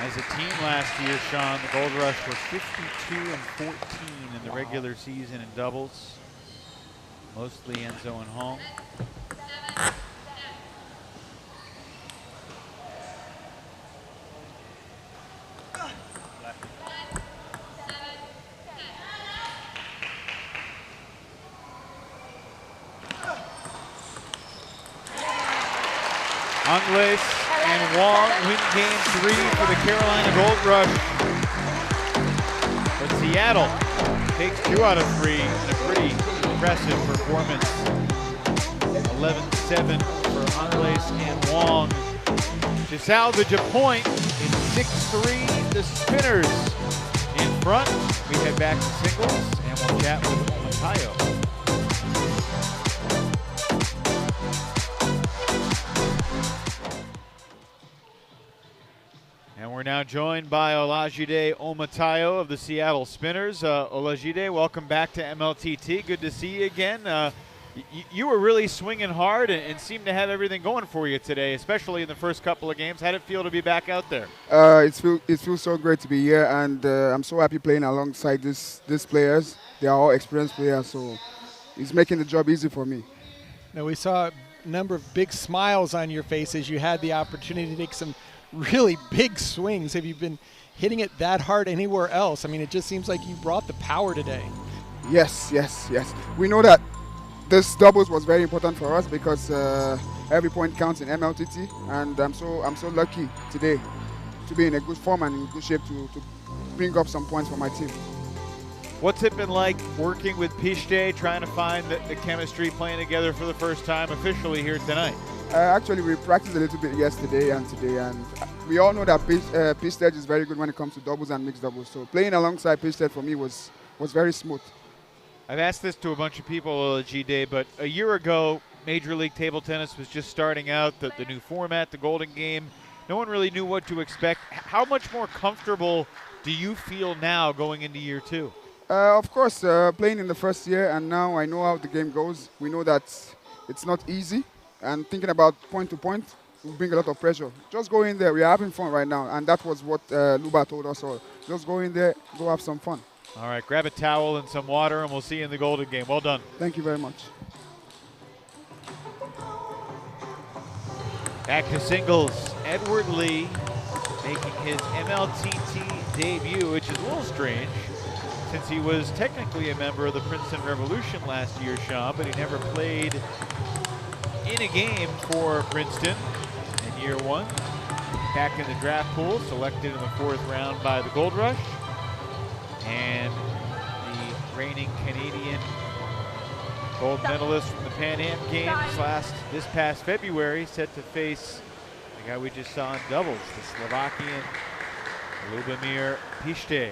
As a team last year, Sean, the Gold Rush was 52-14 in the regular season in doubles. Mostly Enzo and Hong. Angles and Wong win Game 3 for the Carolina Gold Rush. But Seattle takes 2 out of 3 in a pretty impressive performance. 11-7 for Angles and Wong to salvage a point. It's 6-3, the Spinners in front. We head back to singles and we'll chat with Omotayo. And we're now joined by Olajide Omotayo of the Seattle Spinners. Olajide, welcome back to MLTT. Good to see you again. You were really swinging hard and seemed to have everything going for you today, especially in the first couple of games. How did it feel to be back out there? It feels so great to be here, and I'm so happy playing alongside these players. They are all experienced players, so it's making the job easy for me. Now, we saw a number of big smiles on your face as you had the opportunity to take some really big swings. Have you been hitting it that hard anywhere else? I mean, it just seems like you brought the power today. Yes. We know that this doubles was very important for us because every point counts in MLTT, and I'm so lucky today to be in a good form and in good shape to bring up some points for my team. What's it been like working with Pishte, trying to find the chemistry, playing together for the first time officially here tonight? Actually, we practiced a little bit yesterday and today, and we all know that Pishte is very good when it comes to doubles and mixed doubles. So playing alongside Pishte for me was very smooth. I've asked this to a bunch of people, G-Day, but a year ago, Major League Table Tennis was just starting out, the new format, the Golden Game. No one really knew what to expect. How much more comfortable do you feel now going into year 2? Of course, playing in the first year, and now I know how the game goes. We know that it's not easy, and thinking about point to point will bring a lot of pressure. Just go in there. We are having fun right now, and that was what Luba told us all. Just go in there, go have some fun. All right, grab a towel and some water, and we'll see you in the Golden Game. Well done. Thank you very much. Back to singles. Edward Lee making his MLTT debut, which is a little strange since he was technically a member of the Princeton Revolution last year, Sean, but he never played in a game for Princeton in year 1. Back in the draft pool, selected in the 4th round by the Gold Rush. And the reigning Canadian gold medalist from the Pan Am Games this past February, set to face the guy we just saw in doubles, the Slovakian Lubomir Pishte.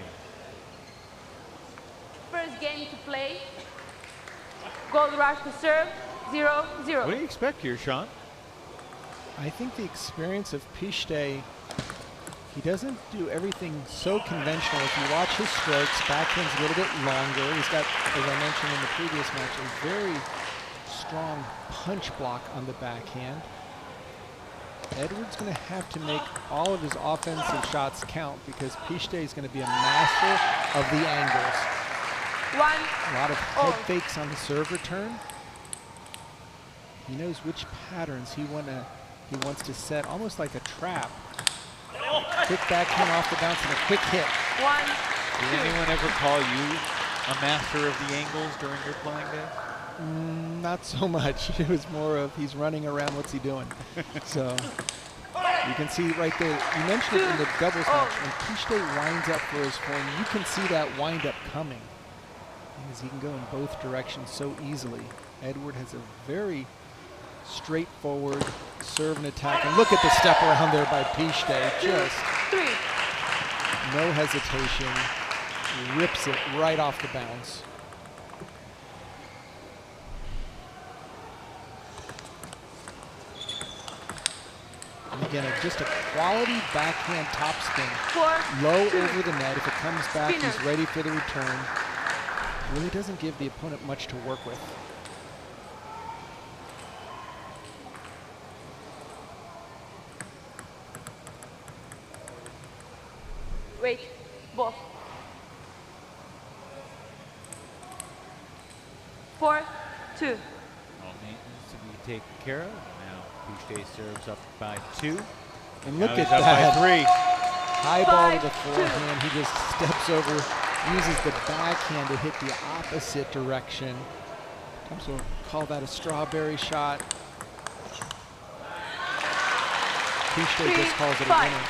First game to play. Gold Rush to serve, 0-0. What do you expect here, Sean? I think the experience of Pishte, he doesn't do everything so conventional. If you watch his strokes, backhand's a little bit longer. He's got, as I mentioned in the previous match, a very strong punch block on the backhand. Edward's going to have to make all of his offensive shots count because Pishte is going to be a master of the angles. A lot of head fakes on the serve return. He knows which patterns he wants to set, almost like a trap. Quick backhand off the bounce and a quick hit. Did anyone ever call you a master of the angles during your playing days? Not so much. It was more of he's running around, what's he doing? So you can see right there, you mentioned it in the doubles match, when Pishte winds up for his form, you can see that wind up coming because he can go in both directions so easily. Edward has a very straightforward serve and attack. And look at the step around there by Pishte. Just no hesitation. Rips it right off the bounce. And again, just a quality backhand topspin. Low over the net. If it comes back, he's ready for the return. Really doesn't give the opponent much to work with. Wait, ball. 4-2. All maintenance to be taken care of. Now Pishte serves up by 2. And look now at that. By 3. High ball to the forehand. He just steps over, uses the backhand to hit the opposite direction. So we'll call that a strawberry shot. Pishte just calls it a winner.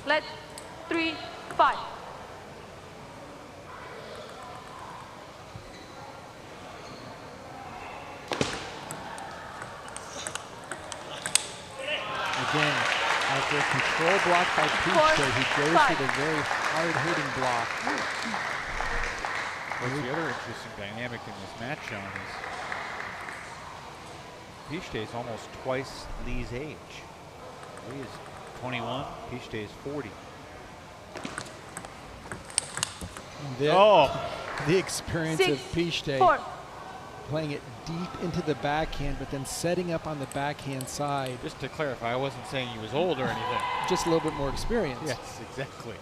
Let 3, 5. Again, after a control block by Pichte, he goes with a very hard-hitting block. What's the other interesting dynamic in this match, Sean, is Pichte is almost twice Lee's age. Lee is 21, Pichte is 40. The experience of Pichte playing it deep into the backhand, but then setting up on the backhand side. Just to clarify, I wasn't saying he was old or anything. Just a little bit more experience. Yes, exactly.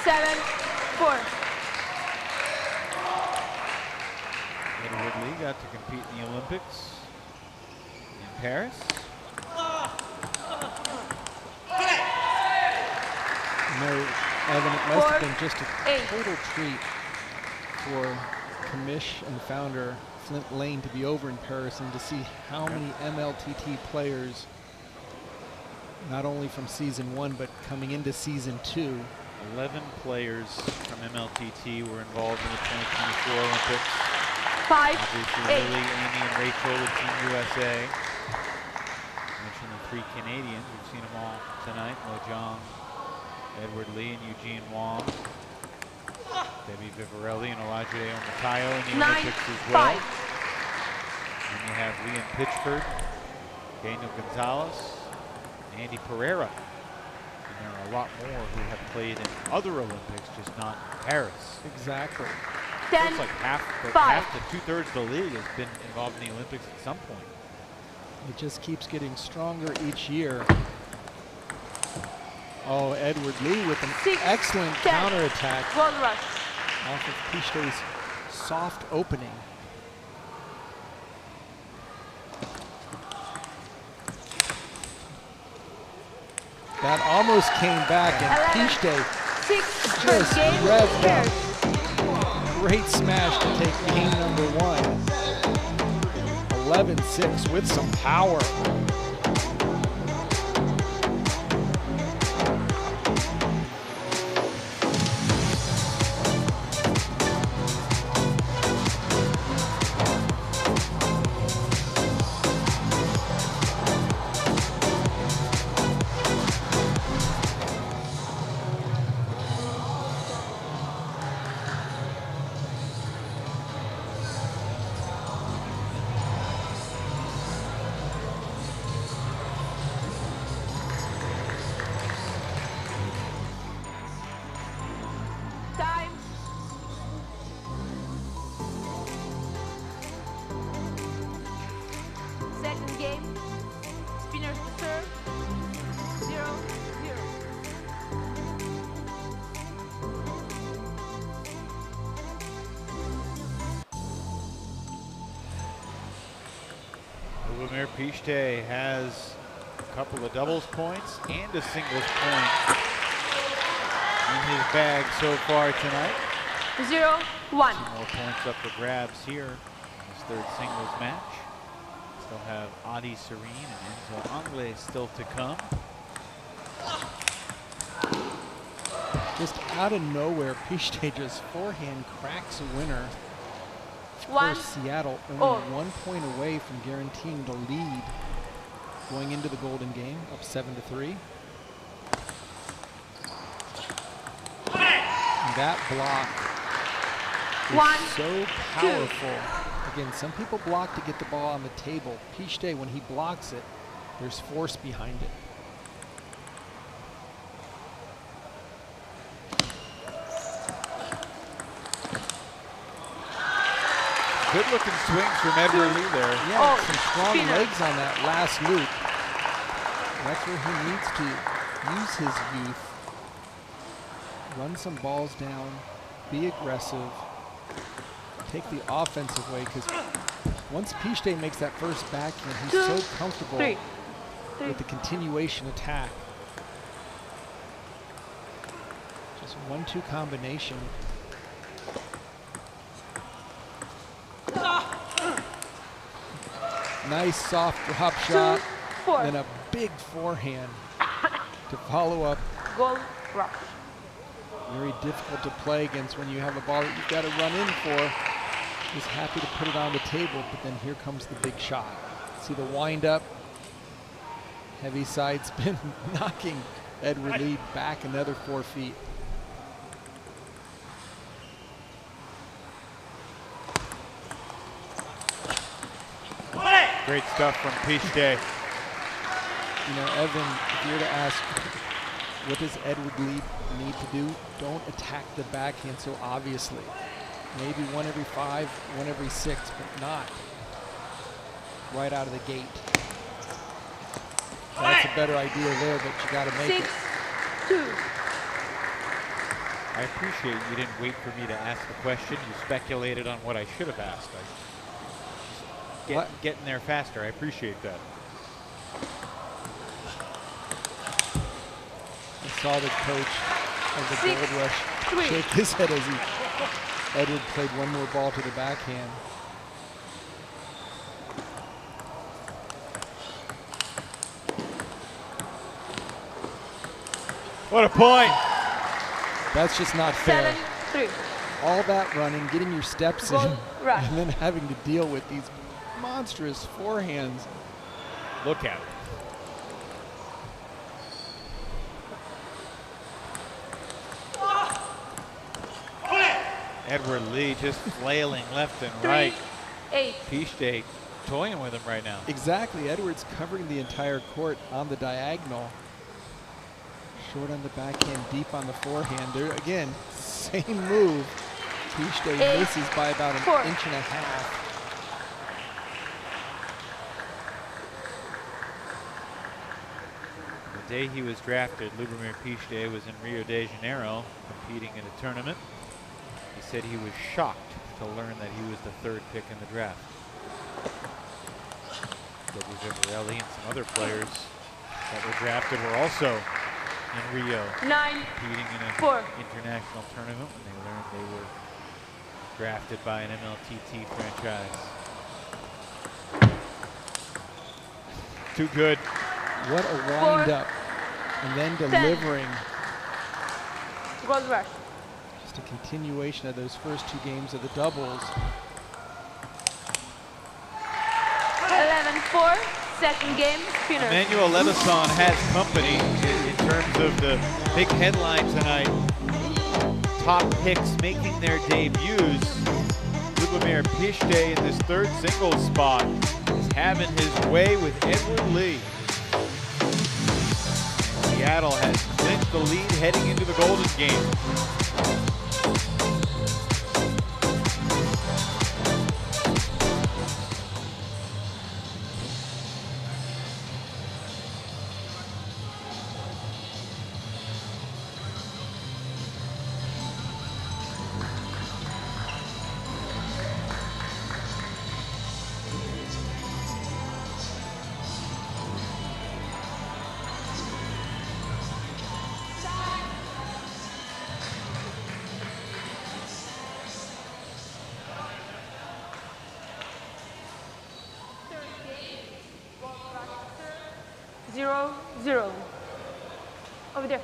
7, 4. Edward Lee got to compete in the Olympics in Paris. No, Evan, it must have been just a total treat for commish and founder Flint Lane to be over in Paris and to see how many MLTT players, not only from season 1, but coming into season 2. 11 players from MLTT were involved in the 2024 Olympics. 5, Obviously, 8. Lily, Amy, and Rachel with Team USA. Mentioned the 3 Canadians. We've seen them all tonight. Mo Jong, Edward Lee, and Eugene Wong. Debbie Vivarelli and Olajide Omatayo in the Olympics as well. 5. And you have Liam Pitchford, Daniel Gonzalez, and Andy Pereira. And there are a lot more who have played in other Olympics, just not Paris. Exactly. 10, Looks like half to 2/3 of the league has been involved in the Olympics at some point. It just keeps getting stronger each year. Oh, Edward Lee with an excellent counterattack off of Pichte's soft opening. That almost came back, and Pichte just revved up. Great smash to take game number 1. 11-6 with some power. Pichte has a couple of doubles points and a singles point in his bag so far tonight. 0, 1. 2 more points up for grabs here in this third singles match. Still have Adi Serene and Enzo Anglais still to come. Just out of nowhere, Pichte just forehand cracks a winner. For Seattle, only 1 point away from guaranteeing the lead going into the Golden Game, up 7-3. And that block is so powerful. Again, some people block to get the ball on the table. Pichte, when he blocks it, there's force behind it. Good looking swings from Edward Lee there. Yeah, some strong legs on that last loop. That's where he needs to use his youth. Run some balls down, be aggressive, take the offensive way, because once Pichte makes that first backhand, he's so comfortable with the continuation attack. Just 1-2 combination. Nice soft drop shot. 4. And then a big forehand to follow up. Gold rush. Very difficult to play against when you have a ball that you've got to run in for. Just happy to put it on the table, but then here comes the big shot. See the wind up, heavy side spin, knocking Edward Lee back another 4 feet. Great stuff from Pichte. You know, Evan, if you were to ask, what does Edward Lee need to do? Don't attack the backhand so obviously. Maybe 1 every 5, 1 every 6, but not right out of the gate. That's a better idea there, but you got to make it. 6-2. I appreciate you didn't wait for me to ask the question. You speculated on what I should have asked. Getting there faster. I appreciate that. I saw the coach of the Gold Rush shake his head as Edward played 1 more ball to the backhand. What a point! That's just not fair. 7-3. All that running, getting your steps in, rush. and then having to deal with these monstrous forehands. Look at it. Edward Lee just flailing left and right. 3-8. Pichte toying with him right now. Exactly. Edwards covering the entire court on the diagonal. Short on the backhand, deep on the forehand. There again, same move. Pichte misses by about an 1.5 inches. The day he was drafted, Lubomir Pichte was in Rio de Janeiro competing in a tournament. He said he was shocked to learn that he was the 3rd pick in the draft. Raleigh and some other players that were drafted were also in Rio, 9-4. competing in an international tournament when they learned they were drafted by an MLTT franchise. Too good. What a wind up. And then delivering. Gold rush. Just a continuation of those first 2 games of the doubles. 11-4. Second game, spinner. Emmanuel Leveson has company in terms of the big headline tonight. Top picks making their debuts. Lubomir Pichte in this 3rd singles spot is having his way with Edward Lee. Seattle has clinched the lead heading into the Golden Game. Zero. Over there.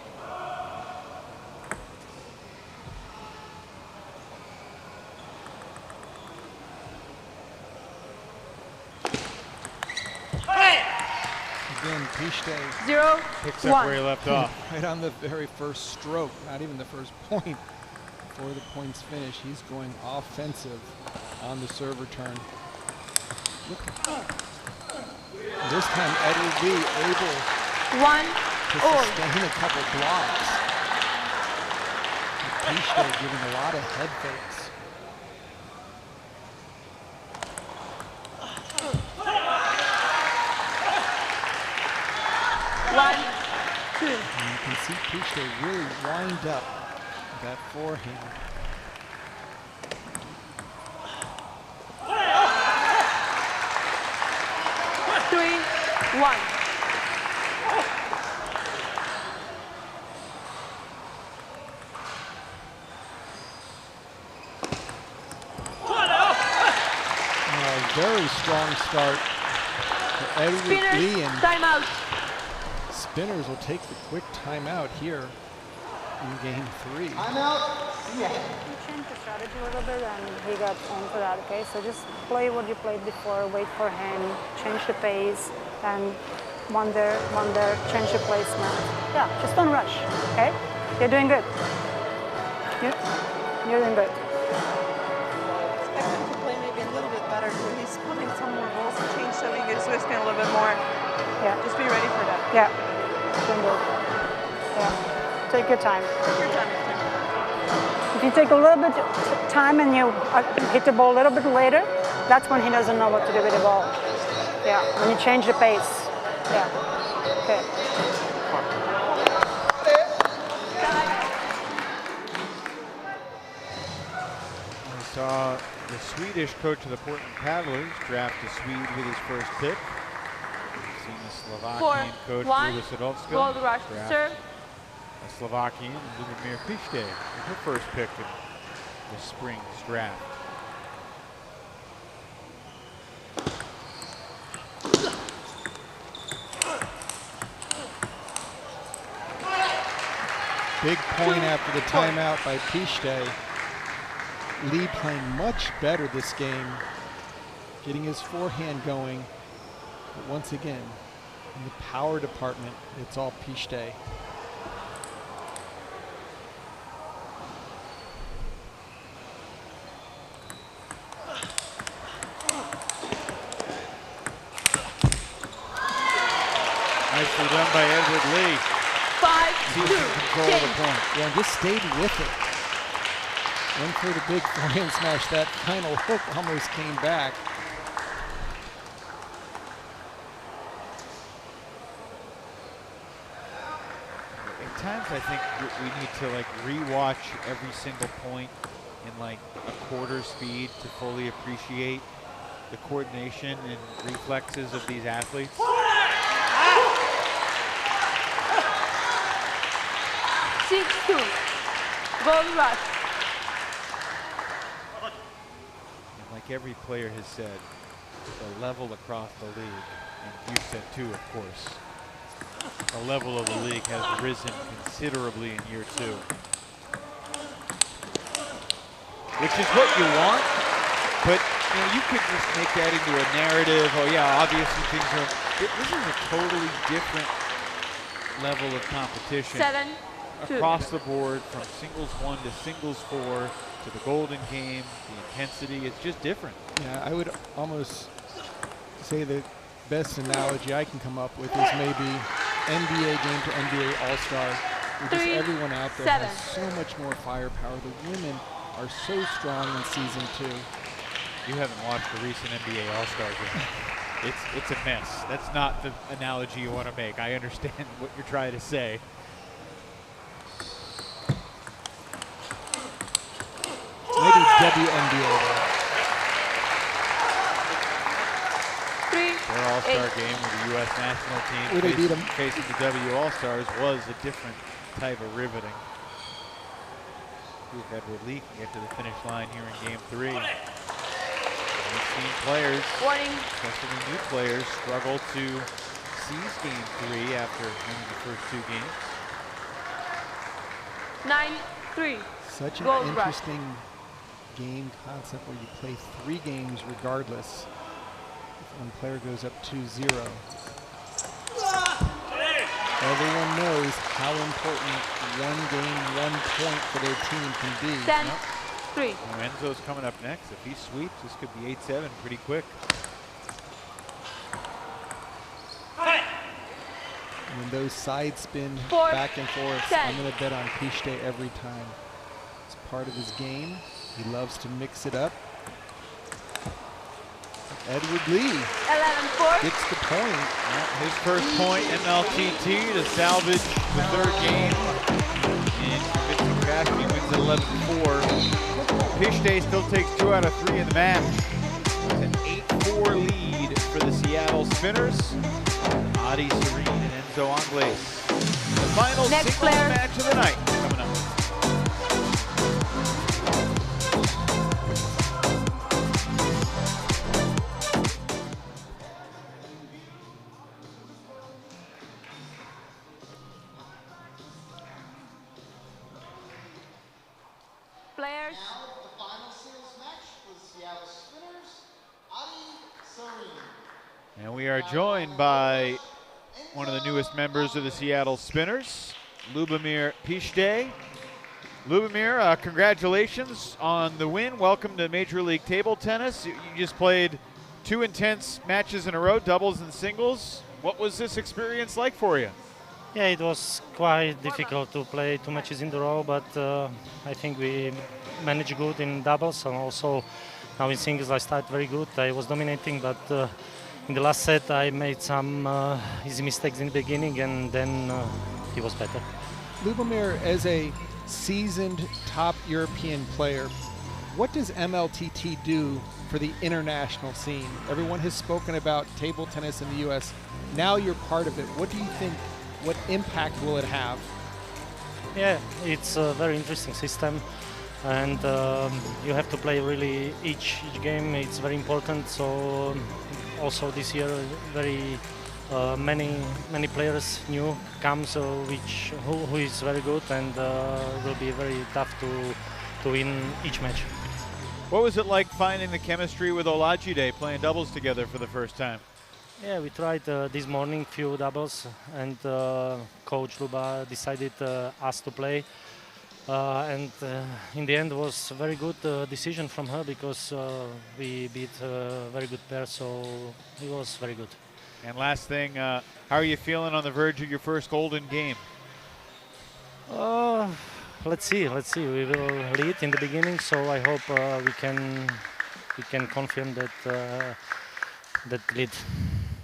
Again, Pichte 0-1. Picks up where he left off. Right on the very first stroke, not even the first point. Before the points finish, he's going offensive on the serve return. This time, Edward Lee able to sustain a couple blocks. Pichte giving a lot of head fakes. And you can see Pichte really wind up that forehand. Very strong start Edward Spinners, Lee and timeout. Spinners will take the quick timeout here in game 3. Timeout. Yeah. He changed the strategy a little bit and he got on for that, okay? So just play what you played before, wait for him, change the pace, and one there, change the placement. Yeah, just don't rush, okay? You're doing good. You're doing good. Expect him to play maybe a little bit better too. He's putting some more balls and change so he can get his wrist in a little bit more. Yeah. Just be ready for that. Yeah. Doing good. Yeah. Take your time. Take your time. If you take a little bit time and you hit the ball a little bit later, that's when he doesn't know what to do with the ball. Yeah, when you change the pace. Yeah. Okay. We saw the Swedish coach of the Portland Paddlers draft a Swede with his first pick. We've seen the Slovakian coach Luis Adolfska Gold rush draft serve. a Slovakian, Ljubomir Pište, with her first pick in the spring's draft. Big point after the timeout by Pište. Lee playing much better this game, getting his forehand going. But once again, in the power department, it's all Pište. Nicely done by Edward Lee. 5-2. Control of the point. Yeah, and just stayed with it. Went for the big forehand smash. That final hook almost came back. At times I think we need to like rewatch every single point in like a quarter speed to fully appreciate the coordination and reflexes of these athletes. 6-2. Gold rush. And like every player has said, the level across the league, and you said too, of course, the level of the league has risen considerably in year 2. Which is what you want, but you know, you could just make that into a narrative. Oh yeah, obviously things are, this is a totally different level of competition. 7-2. Across the board, from singles 1 to singles 4 to the golden game, the intensity, it's just different. Yeah, I would almost say the best analogy I can come up with is maybe NBA game to NBA All-Star. Just everyone out there has so much more firepower. The women are so strong in season 2. You haven't watched the recent NBA All-Star game. It's a mess. That's not the analogy you want to make. I understand what you're trying to say. Maybe WNBA. Their All-Star game with the U.S. national team facing the W All-Stars was a different type of riveting. See if Edward Lee can get to the finish line here in game 3. We've seen players, especially new players, struggle to seize game 3 after winning the first 2 games. 9-3. Such an Gold interesting game concept where you play 3 games regardless if one player goes up 2-0. Everyone knows how important 1 game, 1 point for their team can be. 10-3. Enzo's coming up next. If he sweeps, this could be 8-7 pretty quick. When those side spin back and forth, I'm going to bet on Pište every time. It's part of his game. He loves to mix it up. Edward Lee 11-4. gets the point. His first point, MLTT, to salvage the 3rd game. And convincing fashion, he wins at 11-4. Pište still takes 2 out of 3 in the match. It's an 8-4 lead for the Seattle Spinners. Adi Serene and Enzo Angles. The final singles match of the night coming up. And we are joined by one of the newest members of the Seattle Spinners, Lubomir Pište. Lubomir, congratulations on the win. Welcome to Major League Table Tennis. You just played 2 intense matches in a row, doubles and singles. What was this experience like for you? Yeah, it was quite difficult to play 2 matches in a row, but I think we managed good in doubles, and also now in singles I started very good. I was dominating, but in the last set I made some easy mistakes in the beginning, and then it was better. Lubomir, as a seasoned top European player, what does MLTT do for the international scene? Everyone has spoken about table tennis in the US. Now you're part of it. What do you think, what impact will it have? Yeah, it's a very interesting system, and you have to play really each game. It's very important. So also this year, very many players new come, so who is very good, and will be very tough to win each match. What was it like finding the chemistry with Olajide, playing doubles together for the first time? Yeah, we tried this morning few doubles, and Coach Luba decided us to play. And in the end was a very good decision from her, because we beat a very good pair, so it was very good. And last thing, how are you feeling on the verge of your first golden game? Let's see. We will lead in the beginning, so I hope we can confirm that lead.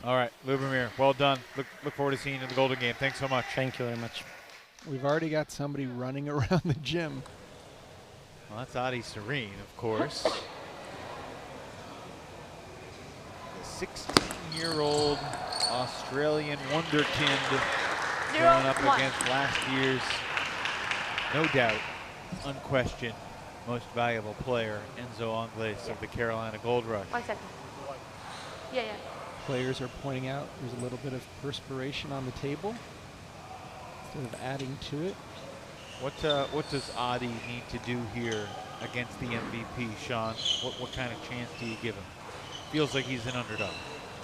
All right, Lubomir, well done. Look forward to seeing you in the golden game. Thanks so much. Thank you very much. We've already got somebody running around the gym. Well, that's Adi Serene, of course. The 16-year-old Australian wonderkind going up against last year's, no doubt, unquestioned, most valuable player, Enzo Angles of the Carolina Gold Rush. 1 second. Yeah. Players are pointing out there's a little bit of perspiration on the table instead of adding to it. What does Adi need to do here against the MVP, Sean? What kind of chance do you give him? Feels like he's an underdog.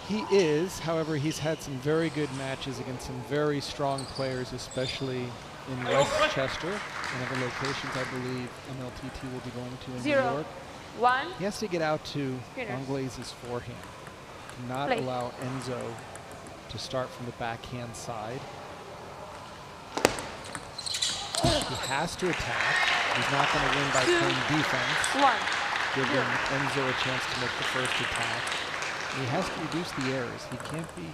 He is, however, he's had some very good matches against some very strong players, especially in Westchester and other locations I believe MLTT will be going to in New York. 1. He has to get out to Angles' forehand. Not allow Enzo to start from the backhand side. He has to attack. He's not going to win by playing defense. 1. Giving Enzo a chance to make the first attack. And he has to reduce the errors. He can't be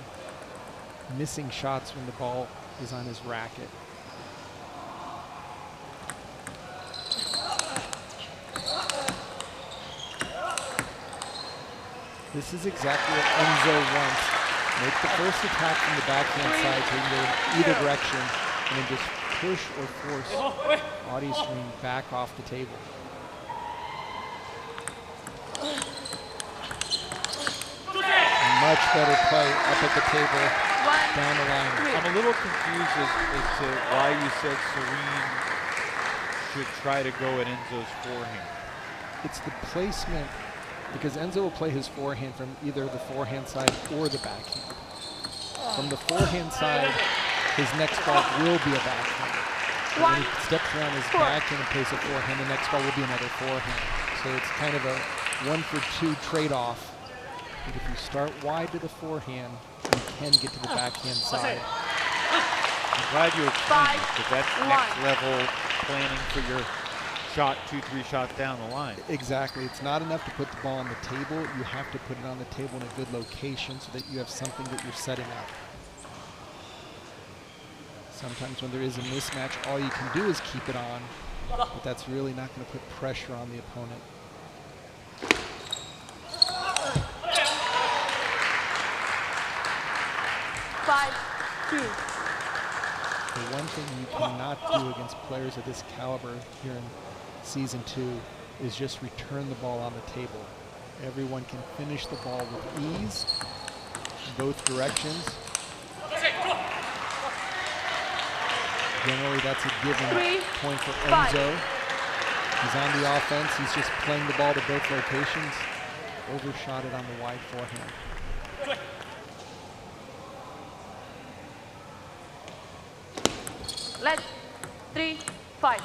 missing shots when the ball is on his racket. This is exactly what Enzo wants. Make the first attack from the backhand side so he can go in either direction, and then just push or force Adi Serene back off the table. Much better play up at the table, down the line. I'm a little confused as to why you said Serene should try to go at Enzo's forehand. It's the placement, because Enzo will play his forehand from either the forehand side or the backhand. From the forehand side, his next ball will be a backhand. So when he steps around his backhand and plays a forehand, the next ball will be another forehand. So it's kind of a 1-for-2 trade-off. But if you start wide to the forehand, you can get to the backhand side. I'm glad you explained it, because that's next level planning for your shot 2-3 shots down the line. Exactly. It's not enough to put the ball on the table. You have to put it on the table in a good location so that you have something that you're setting up. Sometimes when there is a mismatch, all you can do is keep it on, but that's really not going to put pressure on the opponent. The one thing you cannot do against players of this caliber here in Season 2 is just return the ball on the table. Everyone can finish the ball with ease, both directions. Generally, that's a given point for Enzo. He's on the offense. He's just playing the ball to both locations. overshot it on the wide forehand. Let's 3, 5.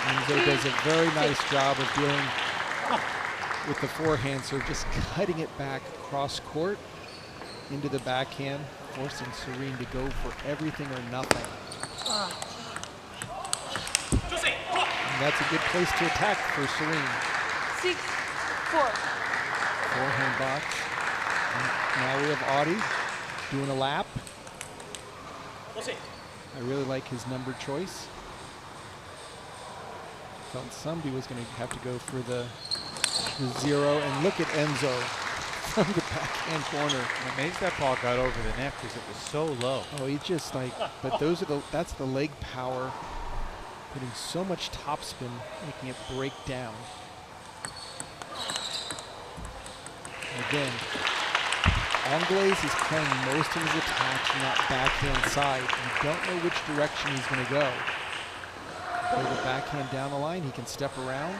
Enzo does a very nice job of dealing with the forehand serve, just cutting it back across court into the backhand, forcing Serene to go for everything or nothing. And that's a good place to attack for Serene. 6, 4. Forehand box. And now we have Audie doing a lap. I really like his number choice. Felt somebody was going to have to go for the 0, and look at Enzo from the backhand corner. I'm amazed that ball got over the net because it was so low. Oh, he just like, but that's the leg power, putting so much topspin, making it break down. Again, Anglaise is playing most of his attacks from that backhand side. You don't know which direction he's going to go. Play the backhand down the line, he can step around.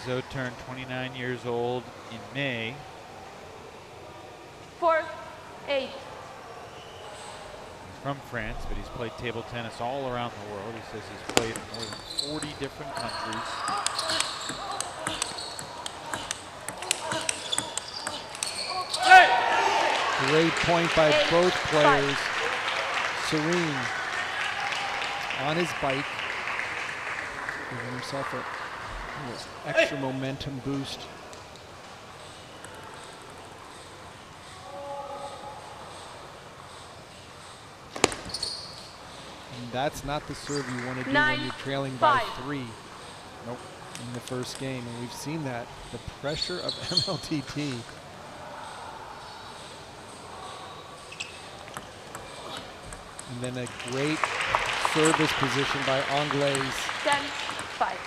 Enzo turned 29 years old in May. 4, 8. He's from France, but he's played table tennis all around the world. He says he's played in more than 40 different countries. Great point by both players. Serene on his bike, giving himself an extra momentum boost. And that's not the serve you want to do when you're trailing by 3. Nope. In the first game, and we've seen that. The pressure of MLTT. And then a great service position by Anglaise. 10, 5.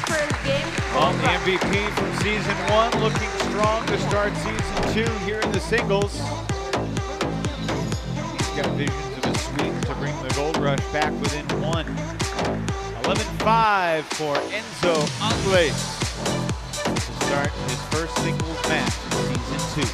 First game. On the MVP from season 1, looking strong to start season 2 here in the singles. He's got visions of a sweep to bring the Gold Rush back within 1. 11-5 for Enzo Anglaise to start his first singles match in season 2.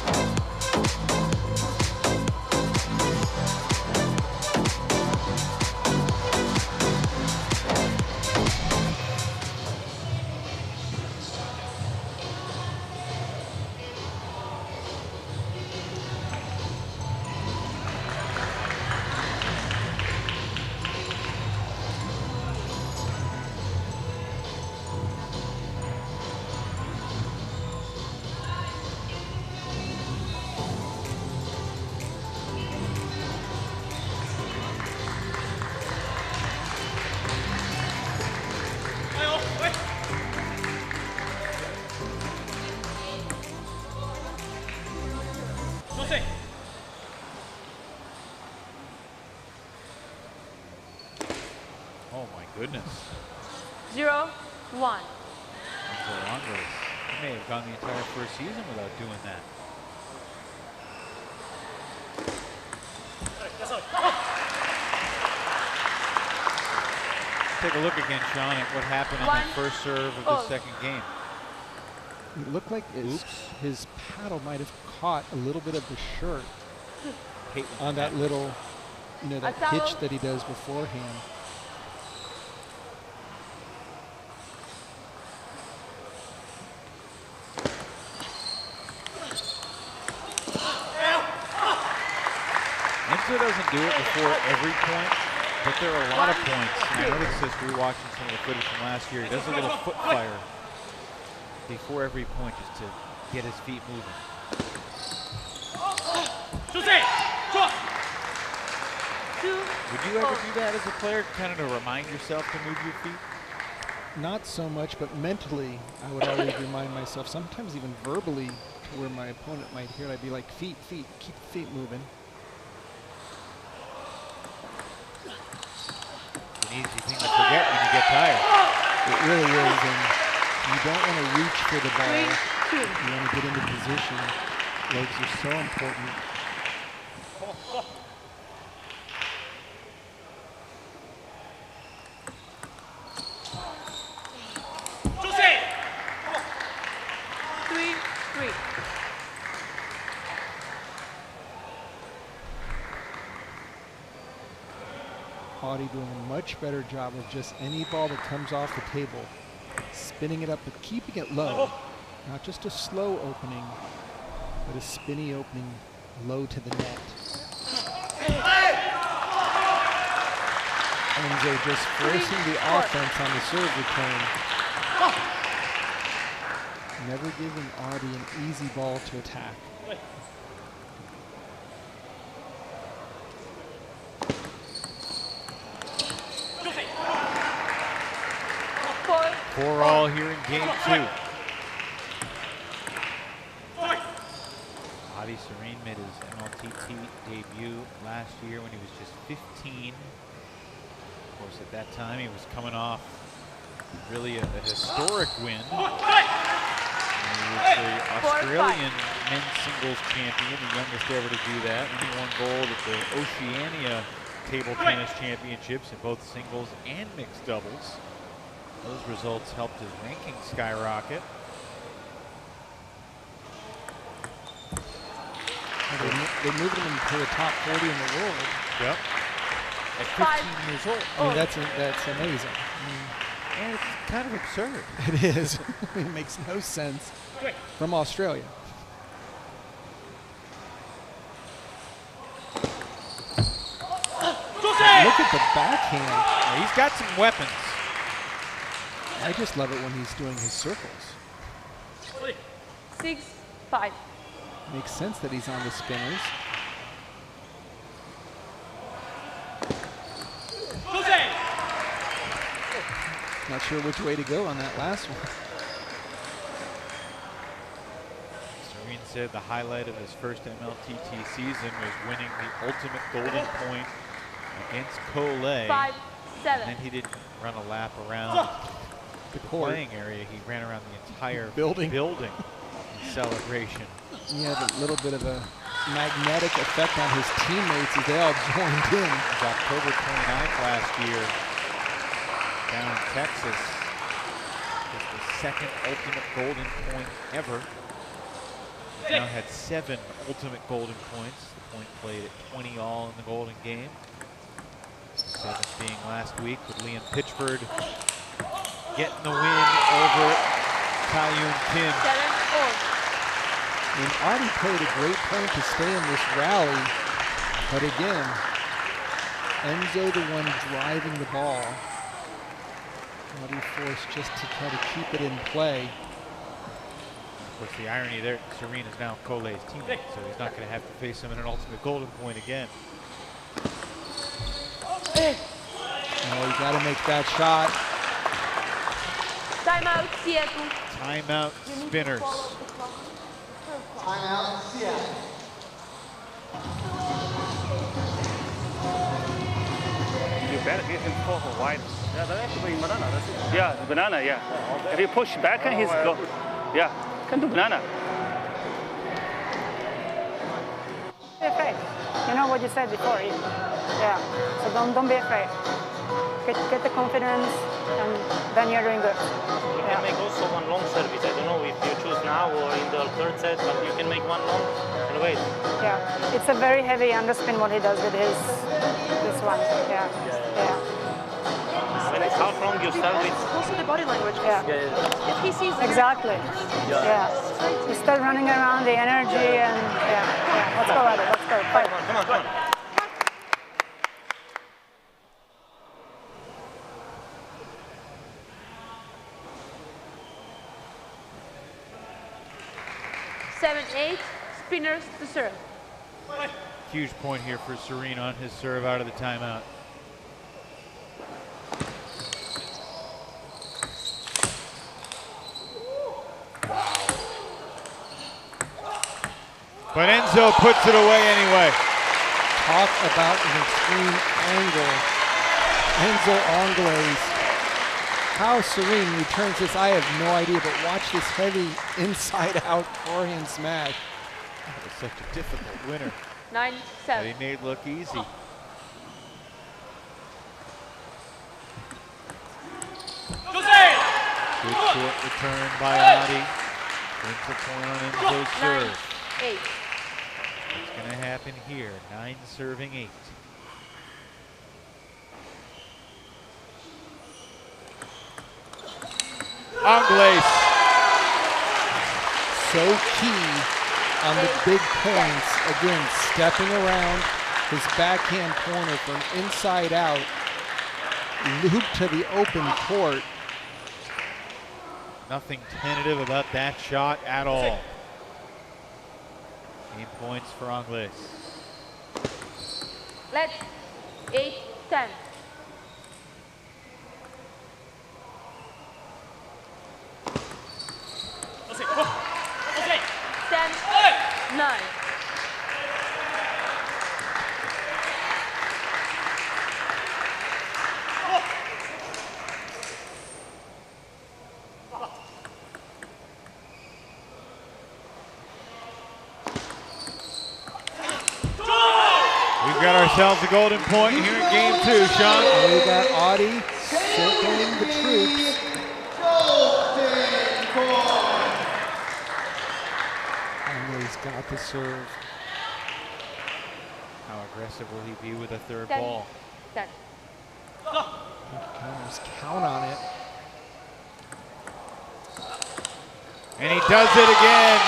Oh my goodness. 0, 1. He may have gone the entire first season without doing that. Take a look again, Sean, at what happened on that first serve of the second game. It looked like his paddle might have caught a little bit of the shirt on that little, that hitch that he does beforehand. Enzo doesn't do it before every point, but there are a lot of points. And I noticed this, we were watching some of the footage from last year. He does a little foot fire before every point just to get his feet moving. Would you ever do that as a player, kind of to remind yourself to move your feet? Not so much, but mentally, I would always remind myself, sometimes even verbally, to where my opponent might hear it. I'd be like, feet, feet, keep the feet moving. An easy thing to forget when you get tired. It really is, and you don't want to reach for the ball 2. You want to get into position. Legs are so important. Three, 3. Audie doing a much better job of just any ball that comes off the table, spinning it up, but keeping it low. Not just a slow opening, but a spinny opening low to the net. Enzo just forcing the offense on the serve return. Never giving Audie an easy ball to attack. Four all here in game 2. Audie Serene made his MLTT debut last year when he was just 15. Of course, at that time, he was coming off really a historic win. He was the Australian men's singles champion, the youngest ever to do that. And he won gold at the Oceania Table Tennis Championships in both singles and mixed doubles. Those results helped his ranking skyrocket. They moved him into the top 40 in the world. Yep. At 15 years old. I mean, that's amazing. And it's kind of absurd. It is. It makes no sense from Australia. Look at the backhand. Yeah, he's got some weapons. I just love it when he's doing his circles. 6, 5. Makes sense that he's on the spinners. Not sure which way to go on that last one. Serene said the highlight of his first MLTT season was winning the ultimate golden point against Collet. 5, 7. And then he didn't run a lap around the playing area. He ran around the entire building in celebration. He had a little bit of a magnetic effect on his teammates as they all joined in. It was October 29th last year down in Texas. It's the second ultimate golden point ever. He's now had 7 ultimate golden points. The point played at 20 all in the golden game. 7th being last week with Liam Pitchford getting the win over Taeyoon Kim. 7-4. And Audie played a great point to stay in this rally, but again, Enzo the one driving the ball. Audie forced just to try to keep it in play. Of course, the irony there, Serene is now Collet's teammate, so he's not going to have to face him in an ultimate golden point again. Oh, you got to make that shot. Timeout, Seattle. Timeout, spinners. Timeout, Seattle. You better get him forward wide. Yeah, that actually banana. That's it. Yeah, banana. Yeah. If you push back, he's go. Yeah, can do banana. Be afraid. You know what you said before. Yeah. So don't be afraid. Get the confidence, and then you're doing good. You can make also one long service. I don't know if you choose now or in the third set, but you can make one long and wait. Yeah, it's a very heavy underspin what he does with his this one. Yeah, yeah. When it's half long, you start with. Also the body language. Yeah. If he sees Exactly. Yeah. You start running around the energy and yeah. Let's go at it. Let's go. Fight. Come on. Seven, 8. Spinners to serve. Huge point here for Serene on his serve out of the timeout. But Enzo puts it away anyway. Talk about an extreme angle. Enzo Angles how serene he turns this, I have no idea, but watch this heavy inside-out forehand smash. That was such a difficult winner. 9-7. That he made look easy. Good short return by Adi. Brings the point on Enzo's serve. 9-8. What's going to happen here? 9 serving 8. Angles. So key on the big points. Again, stepping around his backhand corner from inside out, loop to the open court. Nothing tentative about that shot at all. Game points for Angles. Let's 8-10. Okay. 10-9. We've got ourselves a golden point here in game 2, Sean. And we got Adi circling the troops. And he's got the serve. How aggressive will he be with a third 10, ball? 10. Just count on it. And he does it again.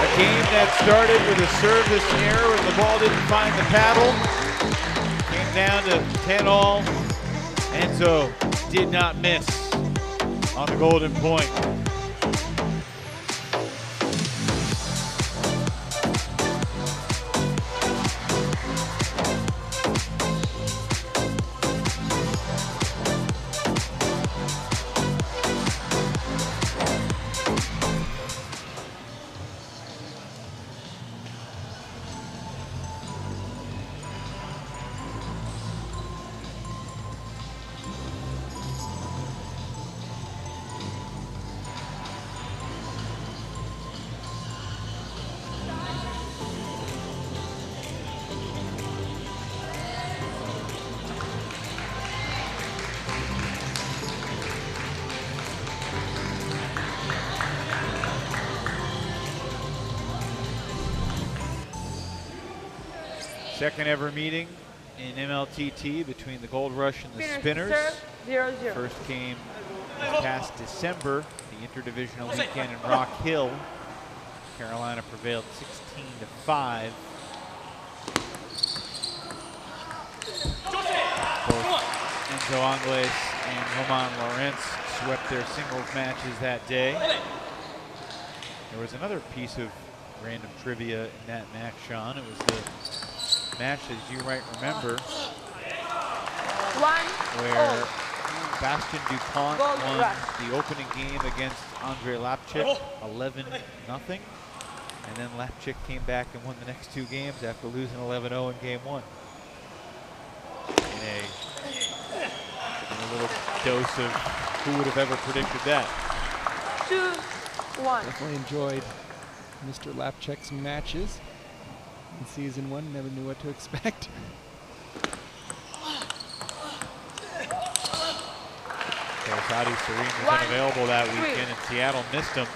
A game that started with a service error and the ball didn't find the paddle. Came down to 10-all. Enzo did not miss on the golden point. Second ever meeting in MLTT between the Gold Rush and the Spinners. 0-0. First came this past December, the interdivisional weekend in Rock Hill. Carolina prevailed 16-5. Both Enzo Angles and Roman Lawrence swept their singles matches that day. There was another piece of random trivia in that match, Sean. It was the match, as you might remember, where Bastian DuPont won the opening game against Andre Lapchik 11-0, and then Lapchik came back and won the next 2 games after losing 11-0 in game 1. In a little dose of who would have ever predicted that. 2-1. Definitely enjoyed Mr. Lapchik's matches in season 1. Never knew what to expect. Adi Serene was unavailable that weekend, and Seattle missed him.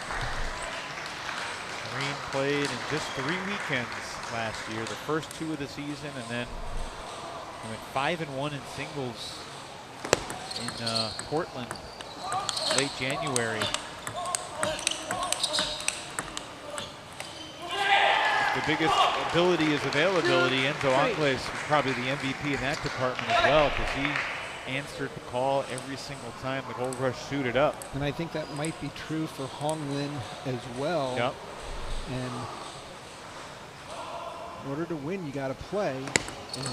Serene played in just 3 weekends last year, the first 2 of the season, and then went 5-1 in singles in Portland late January. The biggest ability is availability. Enzo Angles was probably the MVP in that department as well, because he answered the call every single time the Gold Rush suited up. And I think that might be true for Hong Lin as well. Yep. And in order to win, you got to play. And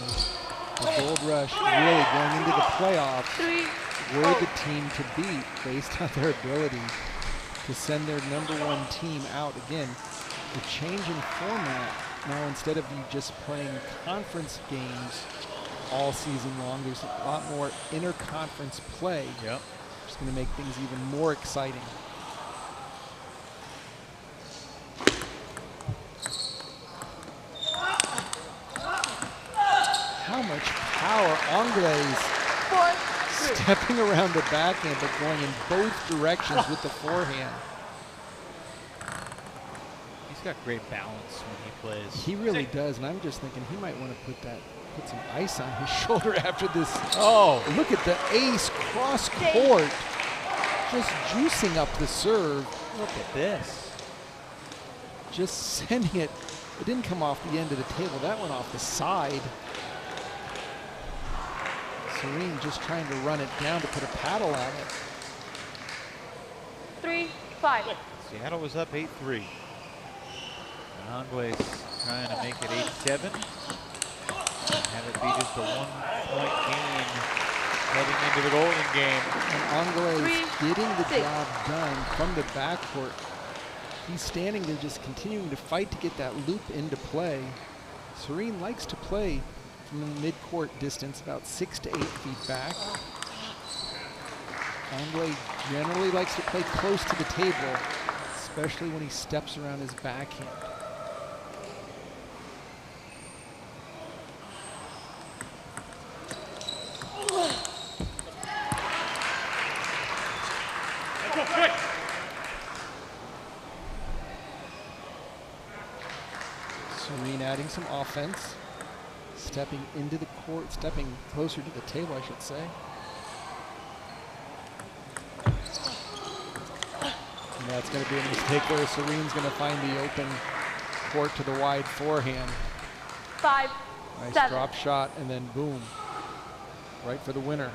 the Gold Rush really going into the playoffs were the team to beat based on their ability to send their #1 team out. Again, the change in format now, instead of you just playing conference games, all season long. There's a lot more interconference play. Yep. Just going to make things even more exciting. How much power. Angles stepping around the backhand, but going in both directions with the forehand. He's got great balance when he plays. He really does, and I'm just thinking he might want to put some ice on his shoulder after this. Oh, look at the ace cross court, just juicing up the serve. Look at this. Just sending it. It didn't come off the end of the table. That went off the side. Serene just trying to run it down to put a paddle on it. 3-5. Seattle was up 8-3. Angles trying to make it 8-7. Have it be just a 1-point game heading into the Golden game. And Angles getting the job done from the backcourt. He's standing there just continuing to fight to get that loop into play. Serene likes to play from the mid-court distance, about 6 to 8 feet back. Angles generally likes to play close to the table, especially when he steps around his backhand. Serene adding some offense, stepping into the court, stepping closer to the table, I should say. And that's going to be a mistake there. Serene's going to find the open court to the wide forehand. 5-7. Nice drop shot, and then boom, right for the winner.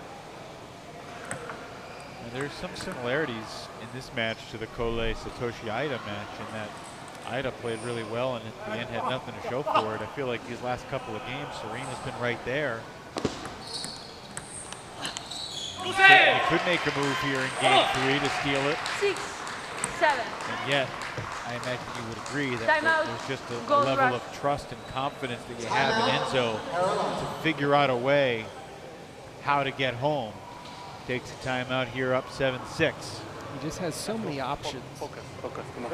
And there's some similarities in this match to the Kole Satoshi Ida match in that Ida played really well and at the end had nothing to show for it. I feel like these last couple of games, Serene has been right there. He could make a move here in game 3 to steal it. 6-7. And yet, I imagine you would agree that there's just a level of trust and confidence that you have in Enzo to figure out a way how to get home. Takes a timeout here up 7-6. He just has so many options. Focus, come on.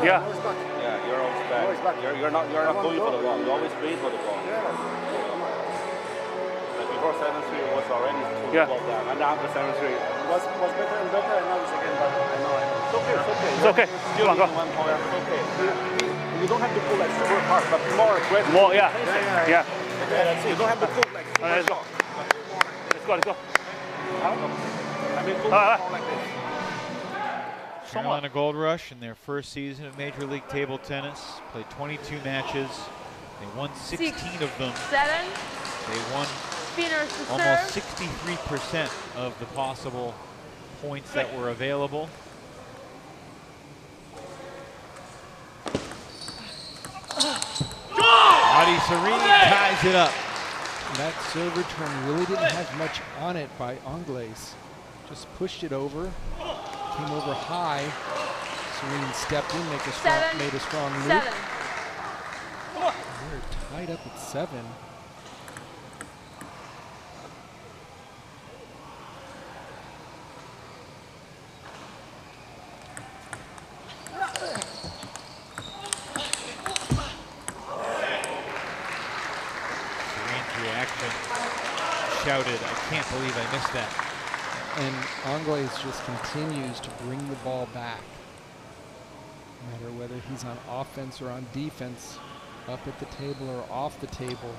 Yeah. Yeah, you're always back. You're not going for the ball. You always wait for the ball. Like before 7-3 was already to the ball down, and after 7-3 was better and better, and now it's again better. I know. It's okay. It's okay. Still Go. 1 point. It's okay. You don't have to pull like super hard, but more aggressive. More, yeah. Yeah, that's it. You don't have to pull like super Let's go. Let's go. I mean, pull like this. Carolina Gold Rush in their first season of Major League Table Tennis. Played 22 matches. They won 16 of them. 7. They won almost 63% of the possible points that were available. Adi Serene ties it up. That serve return really didn't have much on it by Angles. Just pushed it over, came over high. Serene stepped in, made a strong loop. 7. They're tied up at 7. Shouted, I can't believe I missed that. And Angles just continues to bring the ball back. No matter whether he's on offense or on defense, up at the table or off the table.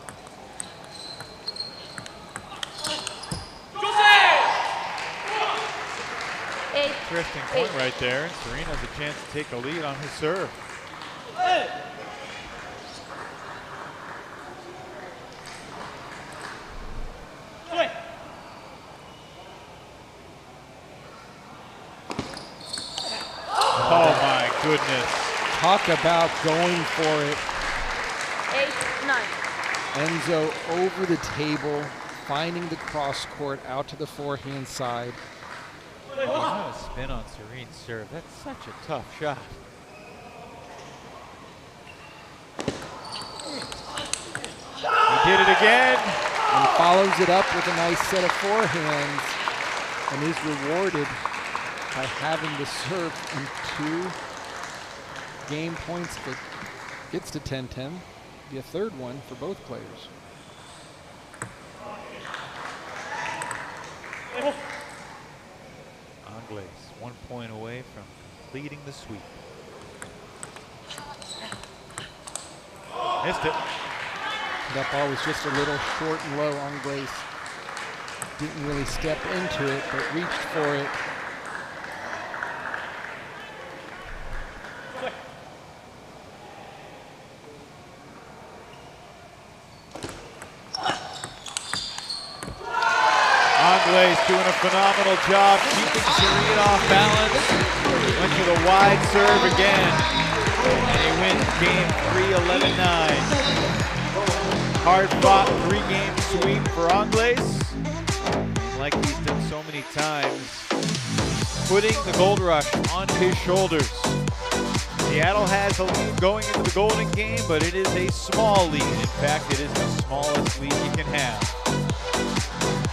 Interesting point right there. And Serene has a chance to take a lead on his serve. Oh my goodness. Talk about going for it. 8-9. Enzo over the table, finding the cross court out to the forehand side. Oh, spin on Serene's serve. That's such a tough shot. He did it again. And follows it up with a nice set of forehands and is rewarded by having the serve in 2 game points. If it gets to 10-10, be a third one for both players. Angles 1 point away from completing the sweep. Missed it. That ball was just a little short and low. Angles didn't really step into it, but reached for it. Angles doing a phenomenal job keeping Serene off balance. Went to the wide serve again. And he wins game 3, 11-9. Hard-fought 3-game sweep for Angles. Like he's done so many times, putting the Gold Rush on his shoulders. Seattle has a lead going into the Golden game, but it is a small lead. In fact, it is the smallest lead you can have.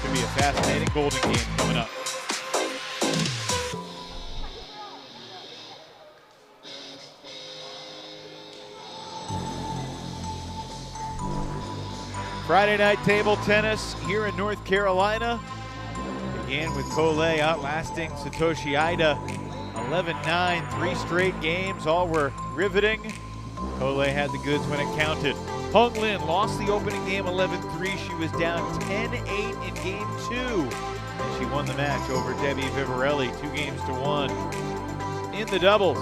Should be a fascinating Golden game coming up. Friday night table tennis here in North Carolina. Began with Collet outlasting Satoshi Ida 11-9, 3 straight games, all were riveting. Collet had the goods when it counted. Hung Lin lost the opening game 11-3. She was down 10-8 in game 2. And she won the match over Debbie Vivarelli 2-1. In the doubles,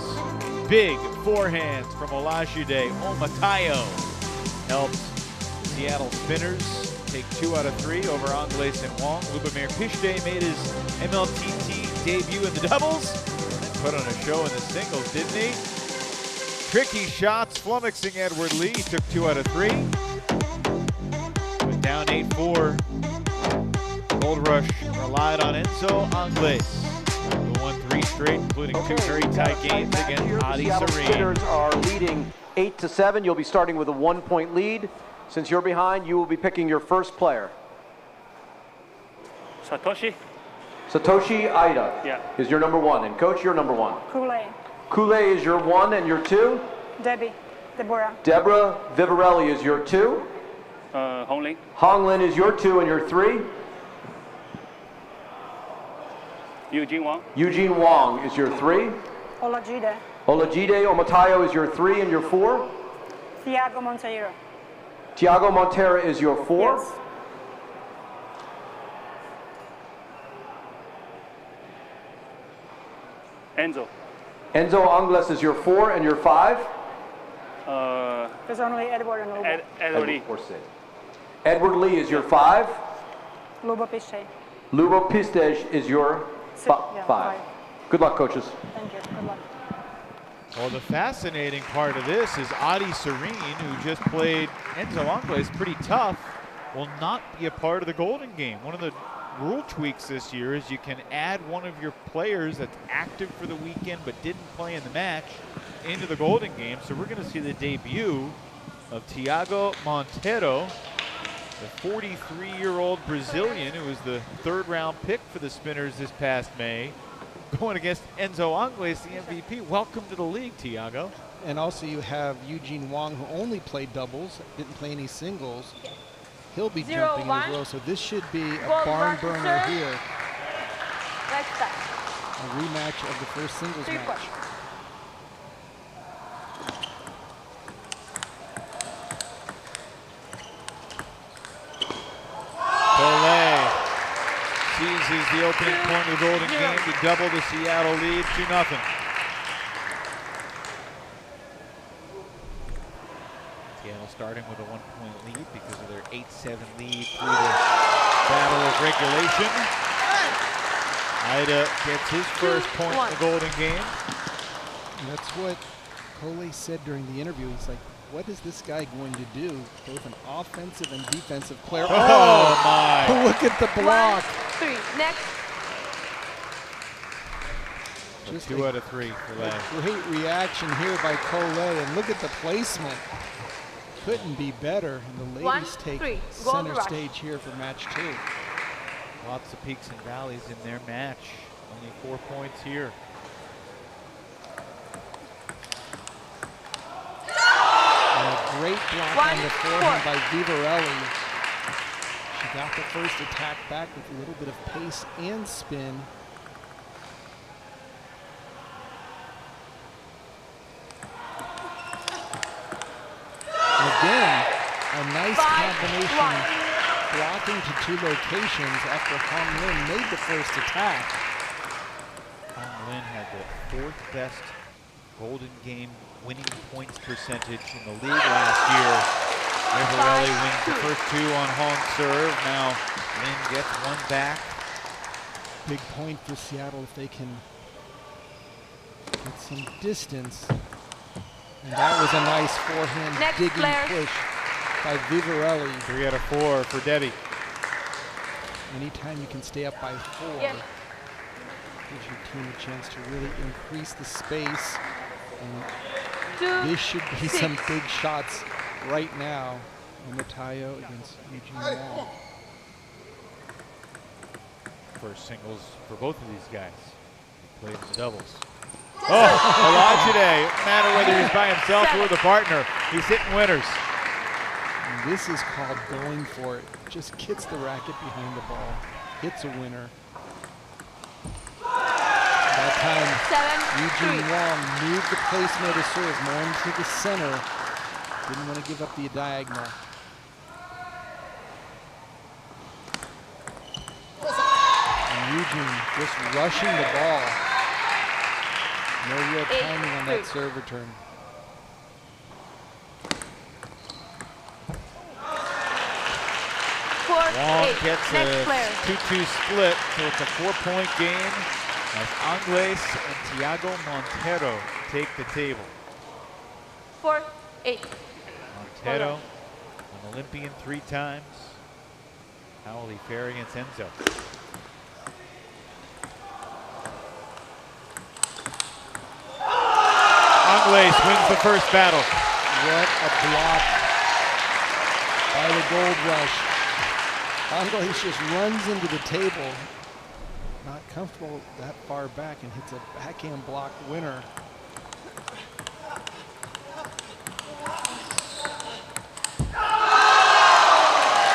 big forehands from Olajide Omatayo helped Seattle Spinners take 2 out of 3 over Angles and Wong. Lubomir Pichte made his MLTT debut in the doubles and put on a show in the singles, didn't he? Tricky shots flummoxing Edward Lee. He took 2 out of 3. Went down 8-4. Gold Rush relied on Enzo Angles, who won 3 straight, including 2 very tight games against Adi Serene. Spinners are leading 8-7. You'll be starting with a 1-point lead. Since you're behind, you will be picking your first player. Satoshi? Satoshi Ida is your number 1. And coach, you're number 1. Kool-Aid. Kool-Aid is your 1 and your 2. Deborah. Deborah Vivarelli is your 2. Hong Lin. Hong Lin is your 2 and your 3. Eugene Wang. Eugene Wang is your 3. Olajide. Olajide Omatayo is your 3 and your 4. Thiago Monteiro. Tiago Montero is your 4. Yes. Enzo Angles is your 4 and your 5. There's only Edward and Lubo. Edward Lee. Edward Lee is your 5. Lubo Piche. Lubo Pistej is your 5. Good luck, coaches. Thank you. Good luck. Well, the fascinating part of this is Adi Serene, who just played Enzo Angles pretty tough, will not be a part of the Golden game. One of the rule tweaks this year is you can add one of your players that's active for the weekend but didn't play in the match into the Golden game. So we're going to see the debut of Tiago Monteiro, the 43-year-old Brazilian who was the 3rd-round pick for the Spinners this past May, going against Enzo Angles, the MVP. Welcome to the league, Tiago. And also you have Eugene Wang, who only played doubles, didn't play any singles. He'll be jumping as well, so this should be a barn burner here. A rematch of the first singles match. Collet seizes the opening point of the Golden game to double the Seattle lead 2-0. Seattle starting with a 1-point lead because of their 8-7 lead through the battle of regulation. Ida gets his first point in the Golden game. And that's what Collet said during the interview. He's like, what is this guy going to do? Both an offensive and defensive player. Oh my! Look at the block. 1, 3. Next. Just 2 out of 3 for Lay. Great reaction here by Collet, and look at the placement. Couldn't be better, and the ladies take center stage here for match 2. Lots of peaks and valleys in their match. Only 4 points here. And a great block on the forehand by Vivarelli. She got the first attack back with a little bit of pace and spin. And again, a nice combination, blocking to 2 locations after Hong Lin made the first attack. Hong Lin had the 4th best Golden Game winning points percentage in the league last year. Vivarelli wins the first 2 on Hong's serve. Now Lin gets 1 back. Big point for Seattle if they can get some distance. And that was a nice forehand digging push by Vivarelli. 3 out of 4 for Debbie. Anytime you can stay up by 4, gives your team a chance to really increase the space. And this should be some big shots right now. Matayo against Eugene Wong. First singles for both of these guys. They played in the doubles. Oh, Olajide, no matter whether he's by himself or with a partner, he's hitting winners. And this is called going for it. Just gets the racket behind the ball, hits a winner. That time, Eugene Wong moved the placement of the serve more into the center. Didn't want to give up the diagonal. And Eugene just rushing the ball. No real timing on that serve return. Wong gets a 2-2 split, so it's a 4-point game as Angles and Tiago Montero take the table. 4-8. Montero, an Olympian 3 times. How will he fare against Enzo? Angles wins the first battle. What a block by the Gold Rush. Angles just runs into the table. Not comfortable that far back and hits a backhand block winner.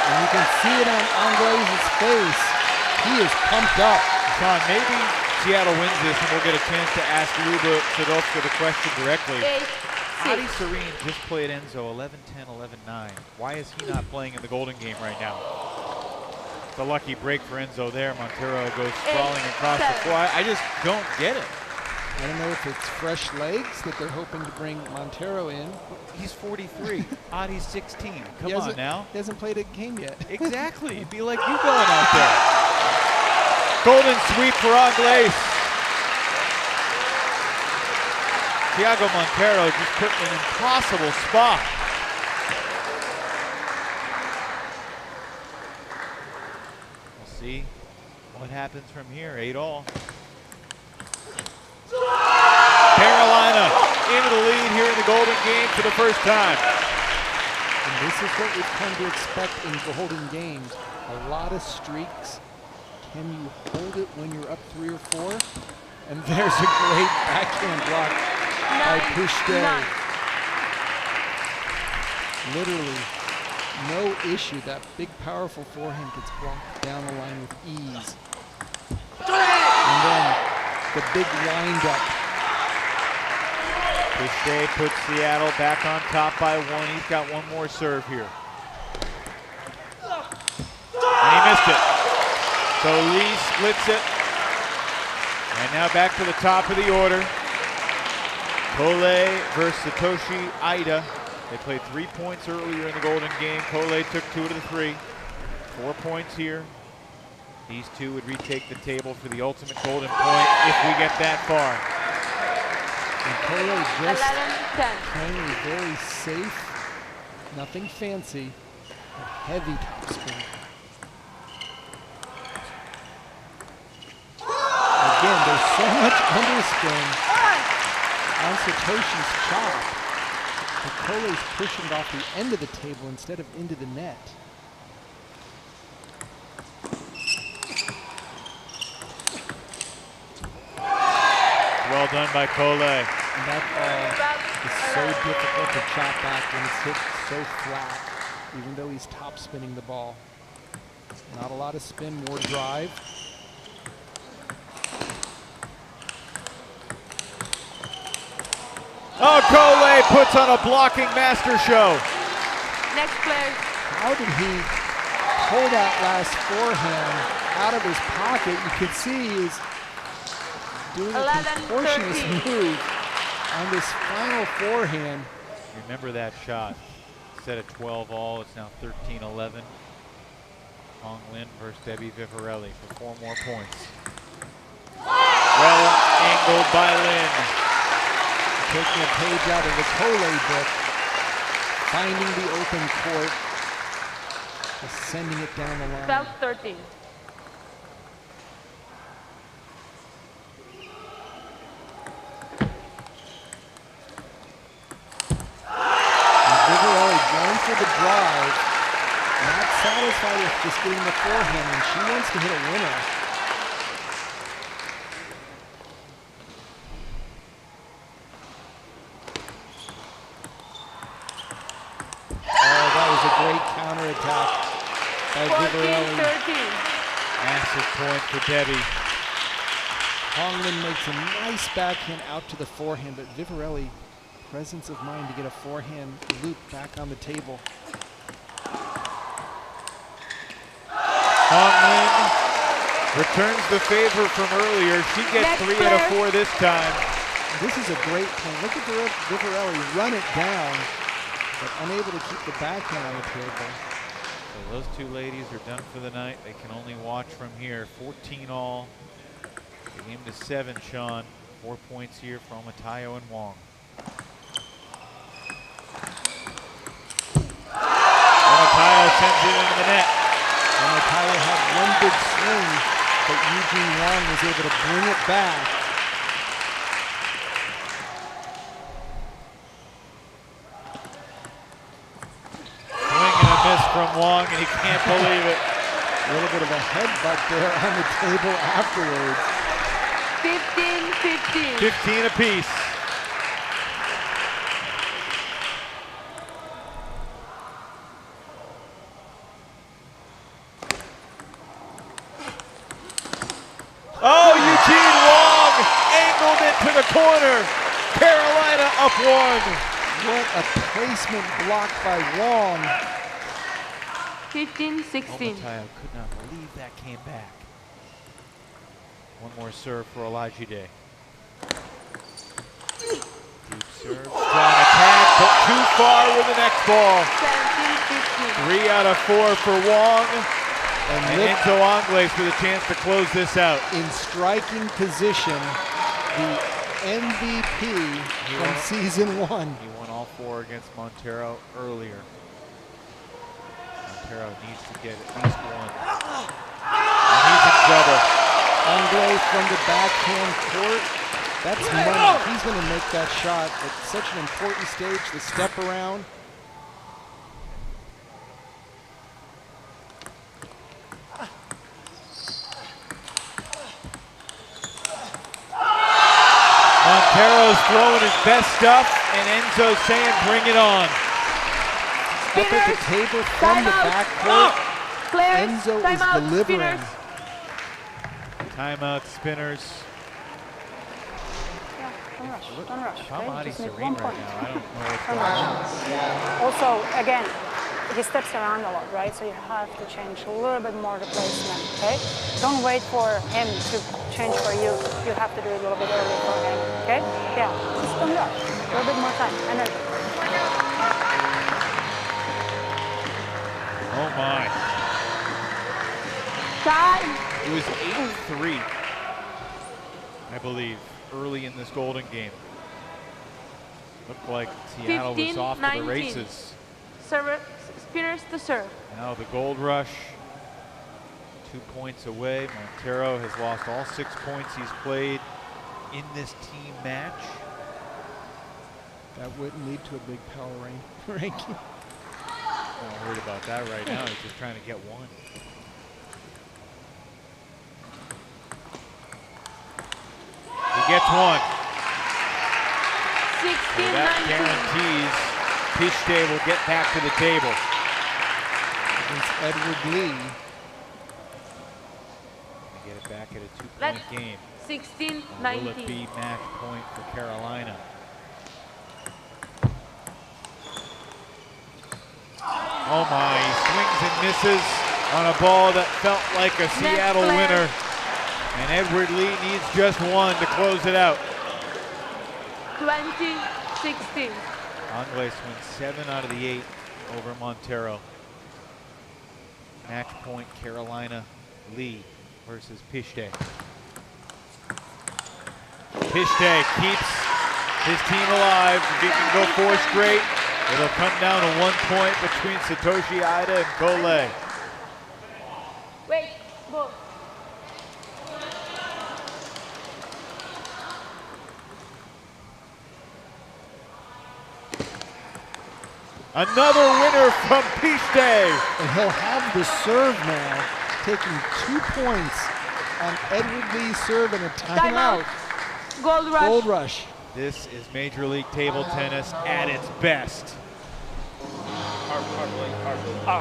And you can see it on Angles' face. He is pumped up. Sean, maybe Seattle wins this and we'll get a chance to ask Luba Sadovska the question directly. Adi Serene just played Enzo 11-10, 11-9. Why is he not playing in the Golden Game right now? It's a lucky break for Enzo there. Montero goes sprawling across the floor. I just don't get it. I don't know if it's fresh legs that they're hoping to bring Montero in. He's 43. Adi's 16. Come on now. He hasn't played a game yet. Exactly. It'd be like you going out there. Golden sweep for Angles. Tiago Montero just put in an impossible spot. We'll see what happens from here. 8-all. Carolina into the lead here in the Golden Game for the first time. And this is what we've come to expect in Golden Games. A lot of streaks. Can you hold it when you're up 3 or 4? And there's a great backhand block by Pushday. Literally, no issue. That big, powerful forehand gets blocked down the line with ease. And then the big wind-up. Pushday puts Seattle back on top by 1. He's got one more serve here. And he missed it. So Lee splits it. And now back to the top of the order. Kole versus Satoshi Ida. They played 3 points earlier in the Golden Game. Kole took 2 out of the 3. 4 points here. These two would retake the table for the ultimate golden point if we get that far. And Kole just playing very safe, nothing fancy, a heavy topspin. Again, they're So much underspin on Satoshi's chop. Kole's pushing it off the end of the table instead of into the net. Well done by Kole. And that ball is so difficult to chop back when it's hit so flat, even though he's top spinning the ball. Not a lot of spin, more drive. Oh, Kole puts on a blocking master show. Next player. How did he pull that last forehand out of his pocket? You could see he was doing a contortionist move on this final forehand. Remember that shot. Set at 12-all. It's now 13-11. Hong Lin versus Debbie Vivarelli for 4 more points. Well angled by Lin. Taking a page out of the Kole book, finding the open court, just sending it down the line. About 13. Vivarelli going for the drive, not satisfied with just getting the forehand, and she wants to hit a winner. Oh, that was a great counterattack by Vivarelli. 14-13. Massive point for Debbie. Honglin makes a nice backhand out to the forehand, but Vivarelli, presence of mind to get a forehand loop back on the table. Honglin returns the favor from earlier. She gets 3 out of 4 this time. This is a great point. Look at Vivarelli run it down, but unable to keep the backhand on the table. So those 2 ladies are done for the night. They can only watch from here. 14-all. The game to 7, Sean. 4 points here for Matayo and Wong. Matayo sends it into the net. And Matayo had one big swing, but Eugene Wong was able to bring it back. Swing and a miss from Wong, and he can't believe it. A little bit of a headbutt there on the table afterwards. 15-15. 15 apiece. Oh, Eugene Wong angled into the corner. Carolina up 1. What a placement block by Wong. 15-16. Matayo could not believe that came back. One more serve for Elijah Day. Deep serve, strong attack, but too far with the next ball. 17-15. 3 out of 4 for Wong. And look, Enzo Angles with a chance to close this out. in striking position, the MVP from season 1. He won all 4 against Montero earlier. Montero needs to get at least 1. And he's in trouble. Angles from the backhand court. That's money. He's going to make that shot at such an important stage, the step around. Montero's throwing his best stuff, and Enzo's saying, bring it on. Up at the table from the backcourt. Enzo is delivering. Timeout, spinners. Don't rush, don't rush. I'm Okay? Adi Just need Serene 1 right point. now. I don't know what's Don't going rush. on. Also, again, he steps around a lot, right? So you have to change a little bit more the placement, okay? Don't wait for him to change for you. You have to do it a little bit early for him, okay? Yeah, just don't rush. A little bit more time, energy. Oh my. Time. It was 8-3, I believe, early in this Golden game. Looked like Seattle was off to the 15-19. races. Spinners to serve. Now the gold rush, 2 points away. Montero has lost all 6 points he's played in this team match. That wouldn't lead to a big power ranking. I'm not worried about that right now. He's just trying to get one. He gets one. 16, so that guarantees Pishte will get back to the table. Against Edward Lee. Get it back at a 2-point game. 16, Will 19. it be match point for Carolina? Oh my, he swings and misses on a ball that felt like a Seattle winner. And Edward Lee needs just one to close it out. 20-16. Angles wins 7 out of the 8 over Montero. Match point Carolina, Lee versus Pishte. Pishte keeps his team alive. If he can go 4 straight, it'll come down to 1 point between Satoshi Ida and Kole. Wait, go. Another winner from Pishte. And he'll have the serve now, taking 2 points on Edward Lee's serve and a timeout. Gold rush. Gold rush. This is Major League Table Tennis at its best. 2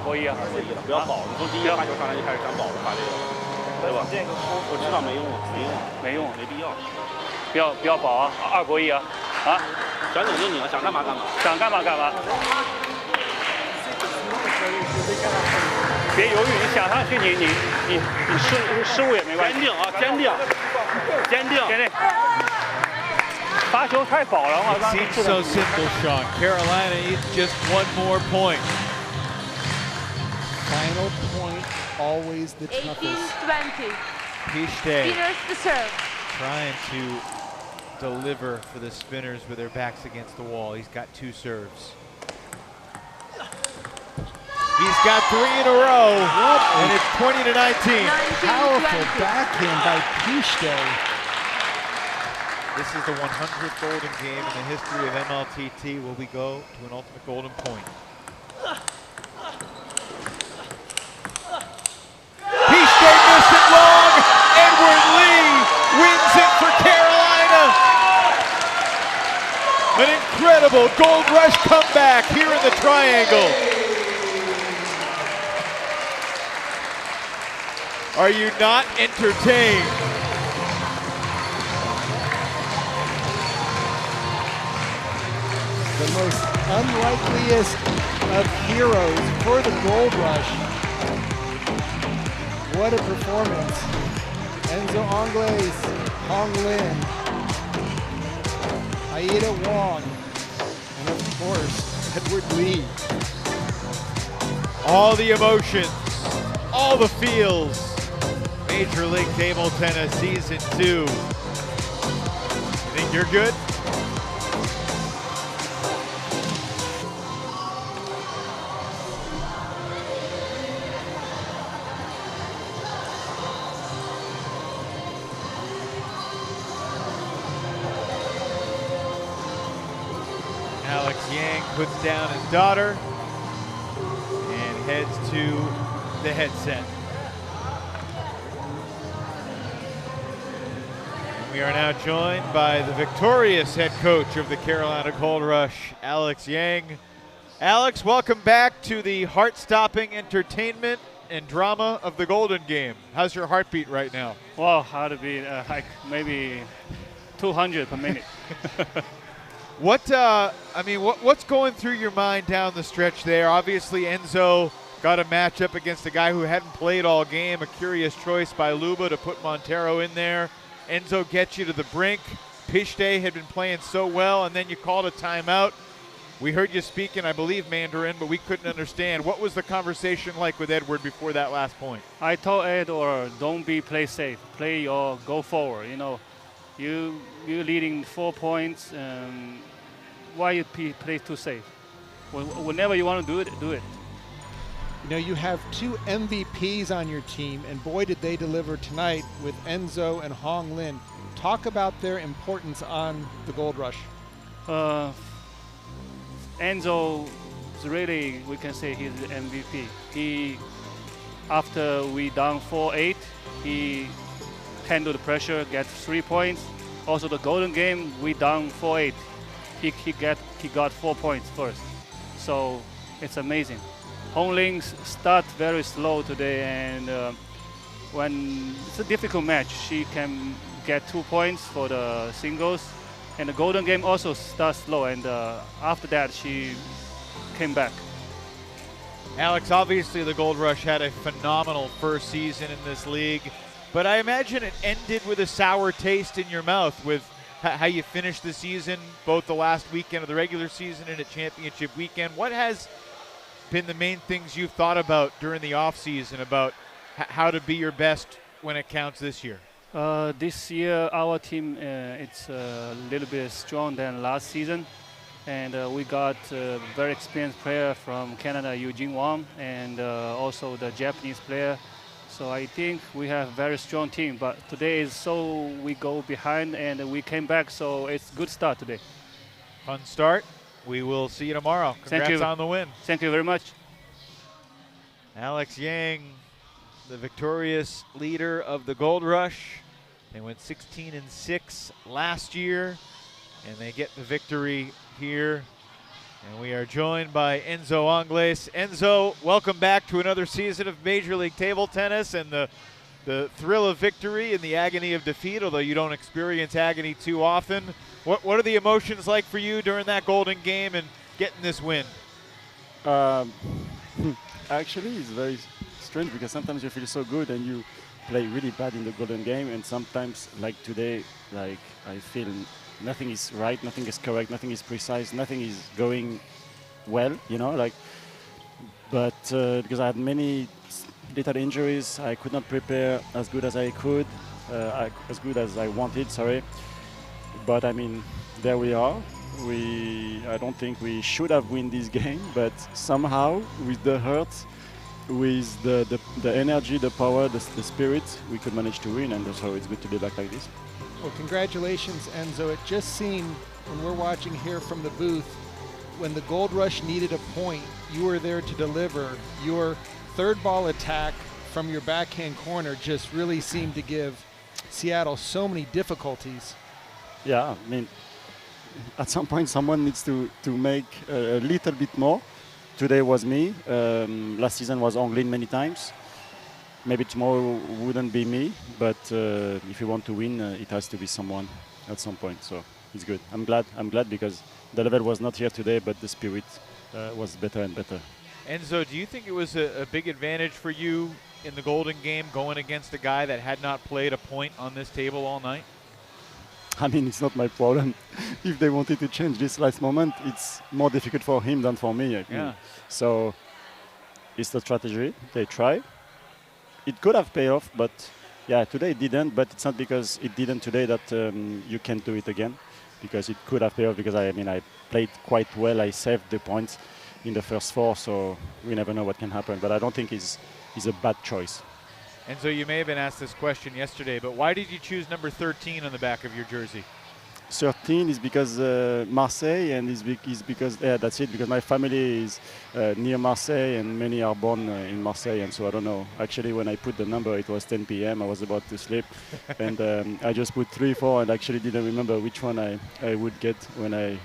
合1啊，不要保，你从第一个发球上来就开始想保了，发这个，对吧？我知道没用，没用，没必要。不要保啊，2国1啊，啊，想拧就拧，想干嘛干嘛，想干嘛干嘛。别犹豫，你想上去，你失误也没关系。坚定啊，坚定，坚定，坚定。发球太保了嘛。 It seems so simple, Sean. Carolina needs just 1 more point. Final point, always the toughest. 18-20. Pishte Spinners to serve. trying to deliver for the spinners with their backs against the wall. He's got 2 serves. He's got 3 in a row, and it's 20-19. Powerful backhand by Pishte. This is the 100th golden game in the history of MLTT. Will we go to an ultimate golden point? Pishte missed it long. Edward Lee wins it for Carolina. An incredible gold rush comeback here in the triangle. Are you not entertained? The most unlikeliest of heroes for the gold rush. What a performance. Enzo Angles, Hong Lin, Aida Wong, and of course, Edward Lee. All the emotions, all the feels. Major League Table Tennis Season 2. You think you're good? Alex Yang puts down his daughter and heads to the headset. We are now joined by the victorious head coach of the Carolina Gold Rush, Alex Yang. Alex, welcome back to the heart-stopping entertainment and drama of the Golden Game. How's your heartbeat right now? Well, how to be like maybe 200 per minute. What's going through your mind down the stretch there? Obviously, Enzo got a matchup against a guy who hadn't played all game. A curious choice by Luba to put Montero in there. Enzo gets you to the brink. Pishte had been playing so well, and then you called a timeout. We heard you speaking, I believe, Mandarin, but we couldn't understand. What was the conversation like with Edward before that last point? I told Edward, don't play safe. Play or go forward. You know, you're leading 4 points. Why you play too safe? Whenever you want to do it, do it. You know, you have 2 MVPs on your team, and boy, did they deliver tonight with Enzo and Hong Lin. Talk about their importance on the Gold Rush. Enzo is really, we can say he's the MVP. He, after we down 4-8, he handled the pressure, get 3 points. Also the golden game, we down 4-8. He got 4 points first. So it's amazing. Honglin's start very slow today, and when it's a difficult match, she can get 2 points for the singles. And the golden game also starts slow, and after that she came back. Alex, obviously the Gold Rush had a phenomenal first season in this league, but I imagine it ended with a sour taste in your mouth with how you finished the season, both the last weekend of the regular season and a championship weekend. What has been the main things you've thought about during the offseason about how to be your best when it counts this year? This year our team it's a little bit strong than last season, and we got a very experienced player from Canada, Eugene Wang, and also the Japanese player. So I think we have a very strong team, but today is so we go behind and we came back, so it's a good start today. Fun start. We will see you tomorrow. Congrats on the win. Thank you very much. Alex Yang, the victorious leader of the Gold Rush. They went 16-6 last year, and they get the victory here. And we are joined by Enzo Angles. Enzo, welcome back to another season of Major League Table Tennis and the thrill of victory and the agony of defeat, although you don't experience agony too often. What are the emotions like for you during that golden game and getting this win? Actually, it's very strange because sometimes you feel so good and you play really bad in the golden game, and sometimes, like today, like I feel nothing is right, nothing is correct, nothing is precise, nothing is going well, you know, like. But because I had many little injuries, I could not prepare as good as I could, as good as I wanted. Sorry, but I mean, there we are. I don't think we should have won this game, but somehow, with the hurt, with the energy, the power, the spirit, we could manage to win, and so it's good to be back like this. Well, congratulations, Enzo. It just seemed, when we're watching here from the booth, when the Gold Rush needed a point, you were there to deliver. Your third ball attack from your backhand corner just really seemed to give Seattle so many difficulties. Yeah, I mean, at some point someone needs to make a little bit more. Today was me. Last season was Anglin many times. Maybe tomorrow wouldn't be me, but if you want to win, it has to be someone at some point. So it's good. I'm glad because the level was not here today, but the spirit was better and better. Enzo, do you think it was a big advantage for you in the golden game going against a guy that had not played a point on this table all night? I mean, it's not my problem. If they wanted to change this last moment, it's more difficult for him than for me. Yeah. So it's the strategy. They try. It could have paid off, but yeah, today it didn't. But it's not because it didn't today that you can't do it again, because it could have paid off. Because I played quite well. I saved the points in the first 4, so we never know what can happen. But I don't think it's a bad choice. And so you may have been asked this question yesterday, but why did you choose number 13 on the back of your jersey? 13 is because Marseille, and is because that's it, because my family is near Marseille and many are born in Marseille, and so I don't know. Actually, when I put the number, it was 10 p.m. I was about to sleep, and I just put 3, 4, and actually didn't remember which one I would get when I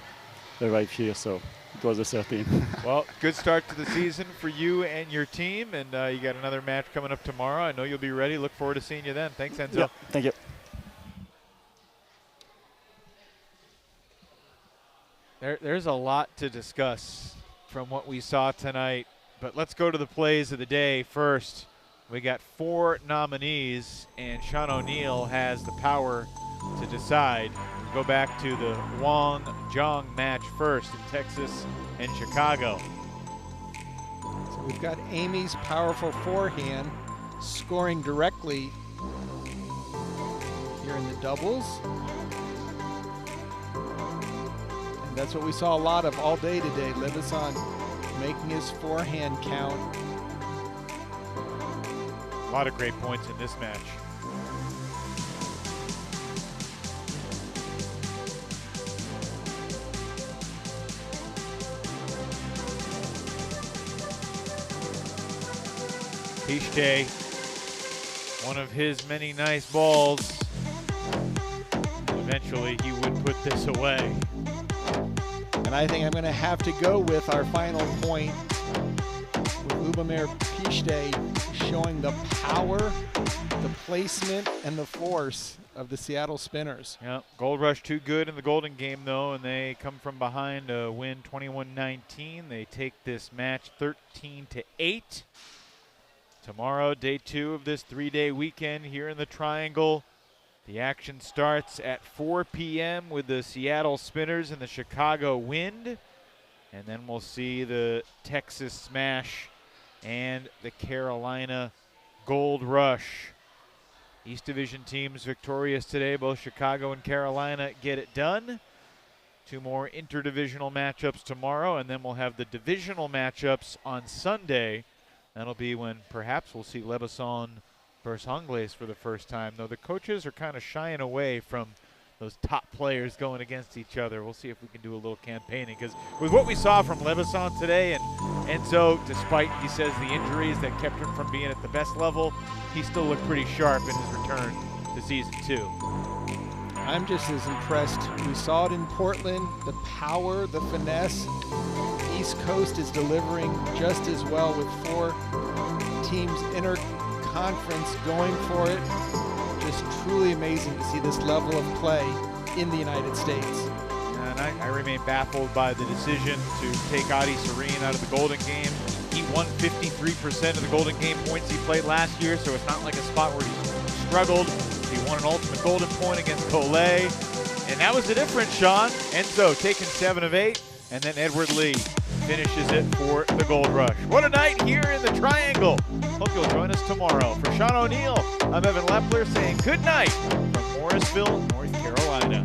arrived here, so it was a 13. Well, good start to the season for you and your team, and you got another match coming up tomorrow. I know you'll be ready. Look forward to seeing you then. Thanks, Enzo. Yeah, thank you. There's a lot to discuss from what we saw tonight, but let's go to the plays of the day first. We got 4 nominees, and Sean O'Neill has the power to decide. We'll go back to the Wang-Zhang match first in Texas and Chicago. So we've got Amy's powerful forehand scoring directly here in the doubles. That's what we saw a lot of all day today. Leveson making his forehand count. A lot of great points in this match. Pichte, one of his many nice balls. Eventually he would put this away. And I think I'm going to have to go with our final point with Lubomir Pichte showing the power, the placement, and the force of the Seattle Spinners. Yeah, Gold Rush too good in the Golden game though, and they come from behind to win 21-19. They take this match 13-8. Tomorrow, day 2 of this 3-day weekend here in the Triangle. The action starts at 4 p.m. with the Seattle Spinners and the Chicago Wind. And then we'll see the Texas Smash and the Carolina Gold Rush. East Division teams victorious today. Both Chicago and Carolina get it done. 2 more interdivisional matchups tomorrow, and then we'll have the divisional matchups on Sunday. That'll be when perhaps we'll see Lebesson versus Hungles for the first time, though the coaches are kind of shying away from those top players going against each other. We'll see if we can do a little campaigning, because with what we saw from Lebesson today, and Enzo, despite, he says, the injuries that kept him from being at the best level, he still looked pretty sharp in his return to season 2. I'm just as impressed. We saw it in Portland, the power, the finesse. East Coast is delivering just as well with 4 teams inter-conference going for it. Just truly amazing to see this level of play in the United States. And I remain baffled by the decision to take Adi Serene out of the Golden game. He won 53% of the Golden game points he played last year, so it's not like a spot where he struggled. He won an ultimate Golden point against Collet, and that was the difference, Sean. Enzo taking 7 of 8, and then Edward Lee finishes it for the Gold Rush. What a night here in the Triangle. Hope you'll join us tomorrow. For Sean O'Neill, I'm Evan Lepler saying good night from Morrisville, North Carolina.